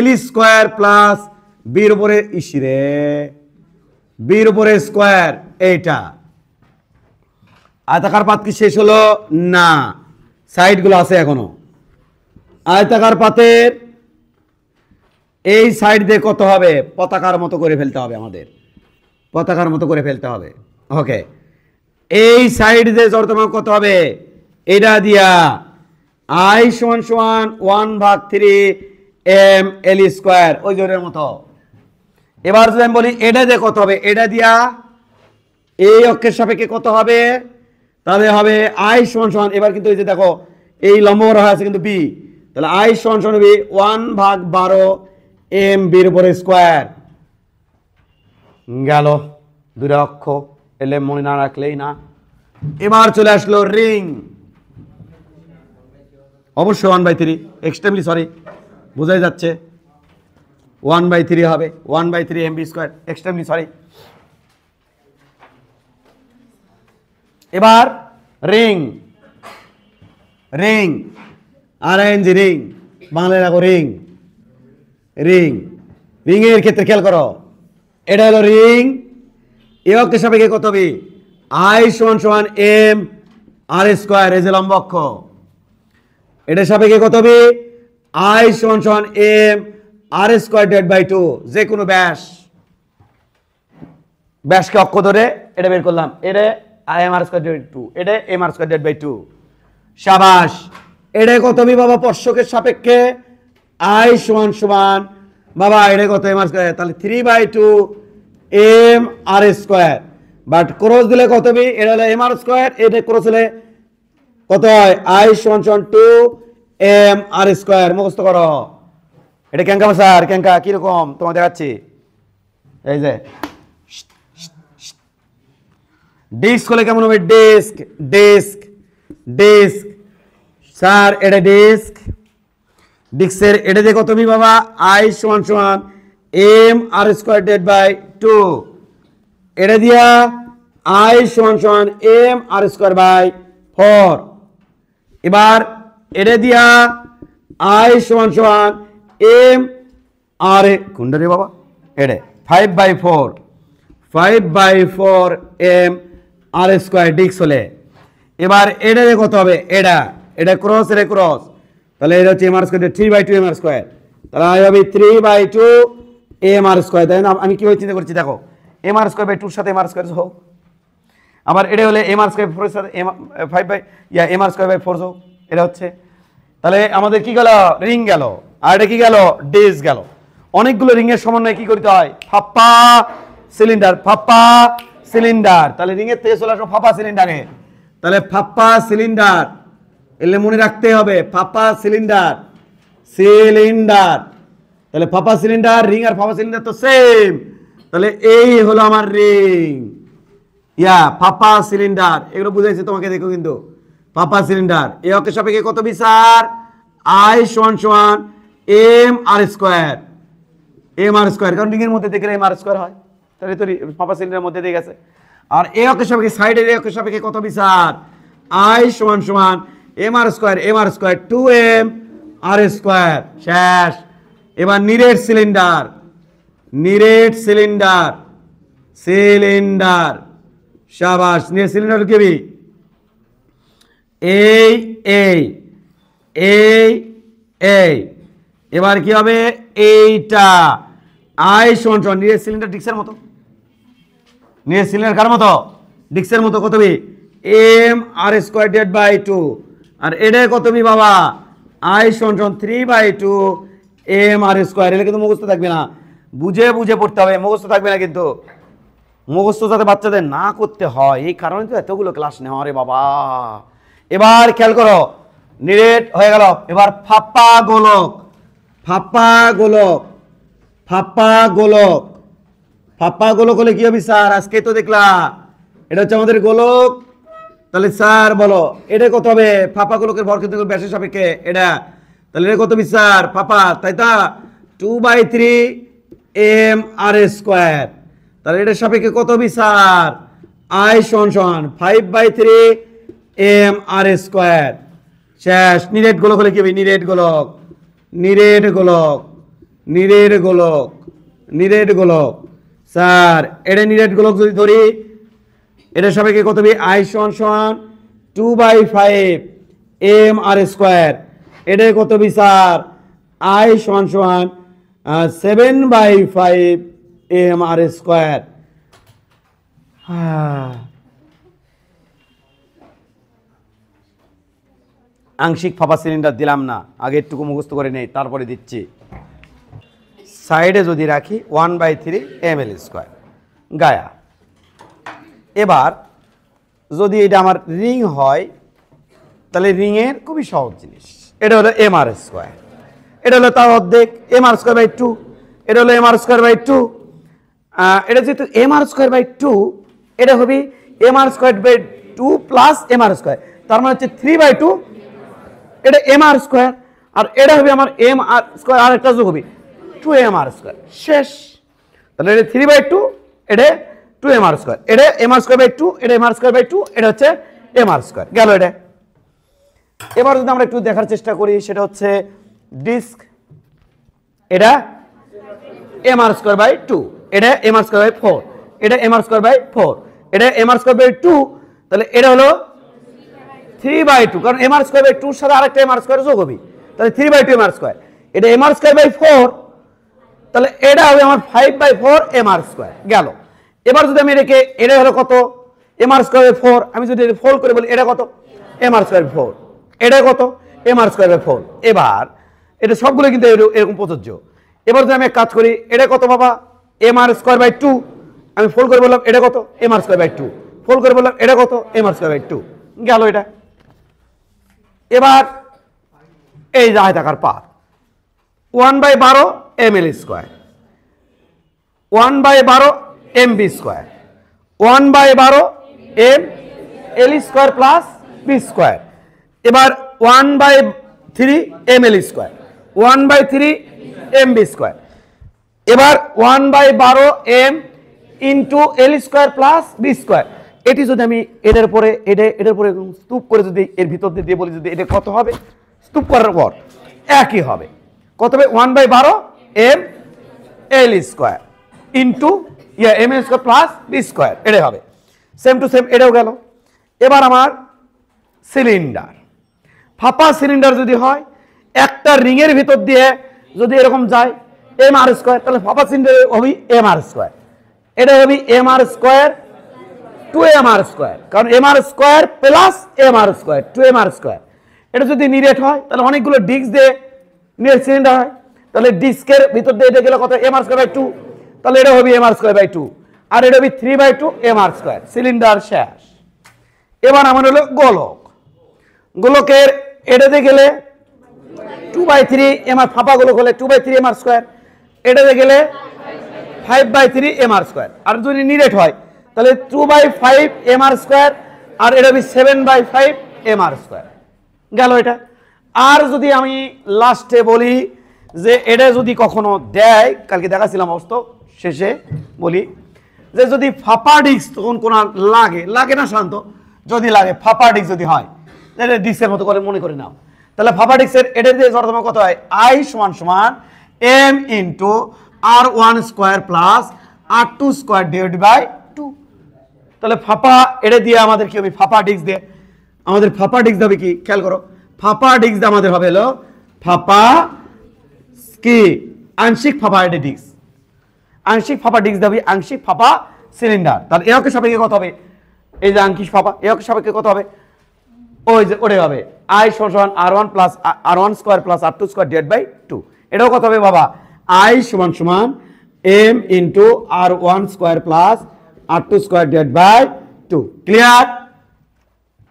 l স্কোয়ার প্লাস বির উপরে ইসিরে বির উপরে স্কোয়ার। এইটা আয়তাকার পাত কি শেষ হলো? না, সাইডগুলো আছে এখনো। আয়তাকার পাতের এই সাইড দিয়ে কত হবে? পতাকার মতো করে ফেলতে হবে, আমাদের পতাকার মতো করে ফেলতে হবে। ওকে, এই সাইড দিয়ে জড়তা কত হবে? এটা দিয়া I সমান সমান 1/3 m l স্কোয়ার, ওই জোরের মতো। এবার যদি আমি বলি এটা দিয়ে কত হবে? এটা দিয়া এই অক্ষের সাপেক্ষে কত হবে? তাহলে হবে I সমান সমান, এবার কিন্তু এই যে দেখো এই লম্ব বরাবর আছে কিন্তু বি, তাহলে I সমান সমান হবে 1/12 m বির উপরে স্কোয়ার। গেল দুটো অক্ষ, এলে মনে না রাখলেই না। এবার চলে আসলো রিং। অবশ্যই 1/3 এক্সট্রিমলি সরি, বোঝাই যাচ্ছে 1/3 হবে, 1/3 m B square, extremely sorry. এবার রিং, রিং RING রিং, বাংলায় রাখো রিং। রিং, রিং এর ক্ষেত্রে খেয়াল করো, এটা হলো রিং। এককের সাপেক্ষে কত হবে? I সমান সমান m r স্কোয়ার, এই যে লম্ব অক্ষ, এটার সাপেক্ষে কত হবে? I সমান সমান m r square divide by 2, যে কোনো ব্যাস, ব্যাসকে অক্ষ ধরে এটা বের করলাম, এটা m r স্কোয়ার ডিভাইড 2, এটা m r square divide by 2। সাবাস। এটা কত হবে বাবা? স্পর্শকের সাপেক্ষে I সমান সমান বাবা এটা কত? m r স্কোয়ার, তাহলে 3/2 m r square. But cross দিলে কত হবে? এটা হলো m r স্কোয়ার, এটা ক্রস হলে কত হয়? I সমান সমান 2 m r স্কোয়ার। মুখস্থ করো। এটা ক্যাঙ্কা স্যার, ক্যাঙ্কা কিরকম তোমার দেখাচ্ছি। এই যে ডিস্ক হলে কেমন হবে? ডিস্ক, ডিস্ক, ডিস্ক স্যার, এটা ডিস্ক। ডিস্কের এটা দিয়ে কত হবে বাবা? I সমান সমান m r square divide by 2, এটা দিয়া I সমান সমান m r স্কোয়ার বাই 4। এবার এটা দিয়া I সমান সমান m r কোনটা রে বাবা? এটা 5/4, 5/4 m r স্কোয়ার ডিস্ক হলে। এবার এটা দিয়ে কত হবে? এটা এটা ক্রস, এটা ক্রস, তাহলে এটা হচ্ছে m r square, 3/2 m r square, তাহলে হবে 3/2 m r স্কোয়ার। তাই না? আমি কিভাবে চিন্তা করছি দেখো, m r স্কোয়ার বাই 2 এর সাথে m r স্কোয়ার হোক, আবার এটা হলে m r স্কোয়ার 4 এর সাথে m r স্কোয়ার বাই 4 হোক, এটা হচ্ছে তাহলে আমাদের কি গেল, রিং গেল, আর এটা কি গেল, ডিস্ক গেল। অনেকগুলো রিং এর সমন্বয়ে কি করতে হয়, ফাপ্পা সিলিন্ডার, ফাপ্পা সিলিন্ডার। তাহলে রিং এর থেকে চলে আসো ফাপ্পা সিলিন্ডারে। তাহলে ফাপ্পা সিলিন্ডার এলে মনে রাখতে হবে, ফাপ্পা সিলিন্ডার, সিলিন্ডার। তাহলে ফাপ্পা সিলিন্ডার, রিং আর ফাপ্পা সিলিন্ডার তো সেম। তাহলে এই হলো আমার রিং, ইয়া ফাপ্পা সিলিন্ডার। এগুলো বুঝাইছে তোমাকে, দেখো কিন্তু ফাপ্পা সিলিন্ডার এ অক্ষের সাপেক্ষে কত বিচার, আই সমান সমান M R square, M R square, কারণ রিং এর মধ্যে দেখলে এম আর স্কোয়ার হয়, তাহলে তো ফাপ্পা সিলিন্ডারের মধ্যে দিয়ে গেছে। আর এ অক্ষের সাপেক্ষে সাইডের এ অক্ষের সাপেক্ষে কত বিচার, আই সমান সমান M R square, M R square 2m আর স্কোয়ার, শেষ। এবার নিরেট সিলিন্ডার, নিরেট সিলিন্ডার, সিলিন্ডার, শাবাশ। নিরেট সিলিন্ডার লিখবি এই এই এই এই। এবার কি হবে, এইটা আই সমান সমান নিরেট সিলিন্ডার ডিক্সের মতো, নিরেট সিলিন্ডার কার মতো, ডিক্সের মতো। কত বি, M R square divide by 2। আর এটা কত বি বাবা, আই সমান সমান 3/2 এম আর স্কোয়ার। এটা কিন্তু মুখস্থ থাকবে না, বুঝে বুঝে পড়তে হবে, মুখস্থ থাকবে না কিন্তু। মুখস্থ যাতে বাচ্চাদের না করতে হয়, এই কারণে তো এতগুলো ক্লাস নেওয়া রে বাবা। এবার খেয়াল করো, নিরেট হয়ে গেল। এবার ফাপ্পা গোলক, ফাপ্পা গোলক, ফাপ্পা গোলক, ফাপ্পা গোলক হলে কি হবে স্যার, আজকে তো দেখলা এটা হচ্ছে আমাদের গোলক। তাহলে স্যার বলো এটা কত হবে, ফাপ্পা গোলকের ভর কিন্তু ব্যাসের সাপেক্ষে এটা, তাহলে এটা কত হবে স্যার, ফাপ্পা, তাই তা 2/3 এম আর স্কোয়ার। তাহলে এটার সাপেক্ষে কত হবে স্যার, আই সমান সমান 5/3 এম আর স্কোয়ার, শেষ। নিরেট গোলক হলে কি হবে, নিরেট গোলক, নিরেট গোলক, নিরেট গোলক, নিরেট গোলক। স্যার এটা নিরেট গোলক যদি ধরি, এটার সাপেক্ষে কত হবে, আই সমান সমান 2/5 এম আর স্কোয়ার। এটা কত হবে স্যার, আই সমান সমান 7/5 এম আর স্কোয়ার। আংশিক ফাঁপা সিলিন্ডার দিলাম না, আগে একটুকু মুখস্থ করে নেই, তারপরে দিচ্ছি। সাইডে যদি রাখি 1/3 ml স্কোয়ার গায়া। এবার যদি এটা আমার রিং হয়, তাহলে রিংয়ের খুবই সহজ জিনিস, এটা হলো এম আর স্কোয়ার, এটা হলো তার অর্ধেক এম আর স্কোয়ার বাই 2, এটা হলো এম আর স্কোয়ার বাই 2। এটা যেহেতু এম আর স্কোয়ার বাই 2, এটা হবে M R square by 2 plus M R square, তার মানে হচ্ছে 3/2, এটা এম আর স্কোয়ার। আর এটা হবে আমার এম আর স্কোয়ার, আর একটা যোগ হবে 2m আর স্কোয়ার, শেষ। তাহলে এটা 3/2, এটা 2m আর স্কোয়ার, এটা এম আর স্কোয়ার বাই 2, এটা এম আর স্কোয়ার বাই 2, এটা হচ্ছে এম আর স্কোয়ার গেল এটা। এবার যদি আমরা একটু দেখার চেষ্টা করি, সেটা হচ্ছে ডিস্ক, এটা এম আর স্কোয়ার বাই 2, এটা এম আর স্কোয়ার বাই 4, এটা এম আর স্কোয়ার বাই 4, এটা এম আর স্কোয়ার বাই 2, তাহলে এটা হলো 3/2, কারণ এম আর স্কোয়ার বাই 2 এর সাথে আরেকটা এম আর স্কোয়ার যোগ হবে, তাহলে 3/2 এম আর স্কোয়ার। এটা এম আর স্কোয়ার বাই 4, তাহলে এটা হবে আমার 5/4 এম আর স্কোয়ার গেল। এবার যদি আমি এটাকে, এটা হলো কত, এম আর স্কোয়ার বাই 4, আমি যদি এটা ফোল্ড করে বলি, এটা কত, এম আর স্কোয়ার বাই 4, এটা কত, এম আর স্কোয়ার বাই 4। এবার এটা সবগুলো কিন্তু এরকম প্রযোজ্য। এবার যদি আমি এক কাজ করি, এটা কত বাবা, এম আর স্কোয়ার বাই 2, আমি ফোল্ড করে বললাম এটা কত, M R square by 2, fold করে বললাম এটা কত, এম আর স্কোয়ার বাই 2 গেল এটা। এবার এই যে আয়তাকার পাত 1/12 ml square, 1/12 mb square, 1/12 ml square plus B square. এবার 1/3 ml স্কোয়ার, 1/3 mb স্কোয়ার। এবার 1/12 m into L square plus B square. এটি যদি আমি এটার পরে এটার পরে স্তূপ করে যদি এর ভিতর দিয়ে বলি, যদি এটা কত হবে, স্তূপ করার পর একই হবে, কত হবে, 1/12 m L square into M L square plus B square, এটাই হবে। সেম টু সেম এটাও গেল। এবার আমার সিলিন্ডার, ফাঁপা সিলিন্ডার যদি হয়, একটা রিংয়ের ভিতর দিয়ে যদি এরকম যায় এম আর স্কোয়ার, তাহলে ফাঁপা সিলিন্ডার হবে এম আর স্কোয়ার, এটা হবে এম আর স্কোয়ার 2m আর স্কোয়ার, কারণ M R square plus M আর স্কোয়ার 2m আর স্কোয়ার। এটা যদি নিরেট হয় তাহলে অনেকগুলো ডিস্ক দিয়ে নিরেট সিলিন্ডার হয়, তাহলে ডিস্কের ভিতর দিয়ে এটা গেলে কত এম আর স্কোয়ার বাই 2, তাহলে এটা হবে এম আর স্কোয়ার বাই 2, আর এটা হবে 3/2 এম আর স্কোয়ার। সিলিন্ডার শেষ। এবার আমার হলো গোলক, গোলকের এটাতে গেলে 2/3 এম আর, ফাঁপা গোলক হলে 2/3 এম আর স্কোয়ার, এটাতে গেলে 5/3 এম আর স্কোয়ার। আর যদি নিরেট হয় তাহলে 2/5 এম আর স্কোয়ার, আর এটা হবে 7/5 এম আর স্কোয়ার। গেল এটা। আর যদি আমি লাস্টে বলি যে এটা যদি কখনো দেয়, কালকে দেখাছিলাম অবস্থা শেষে বলি যে যদি ফাঁপা ডিস্ক তখন কোন লাগে না শান্ত, যদি লাগে ফাঁপা ডিস্ক যদি হয়, এটা ডিস্কের মতো করে মনে করে নাও, তাহলে ফাঁপা ডিস্কের এটা দিয়ে জড়তা কত হয়, I সমান m into r1 square plus r2 square divide by 2। তাহলে ফাঁপা এটা দিয়ে আমাদের কি হবে, ফাঁপা ডিস্ক দিয়ে আমাদের ফাঁপা ডিস্ক হবে কি, খেয়াল করো, ফাঁপা ডিস্ক দিয়ে আমাদের হবে হলো ফাঁপা কি আংশিক ফাঁপা এটা ডিস্ক, আংশিক ফাঁপা ডিস্ক দেবে আংশিক ফাঁপা সিলিন্ডার। তাহলে এককের সাপেক্ষে কত হবে, এই যে আংশিক ফাঁপা এককের সাপেক্ষে কত হবে, ওই যে ওটাই হবে I সমান r1 plus r1 square plus r2 square divide by 2। এটাও কত হবে বাবা, I সমান m into r1 square plus r2 square divide by 2। Clear?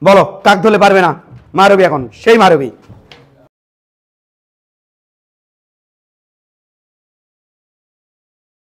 বলো কাক ধরলে পারবে না, মারবি এখন সেই মারবি।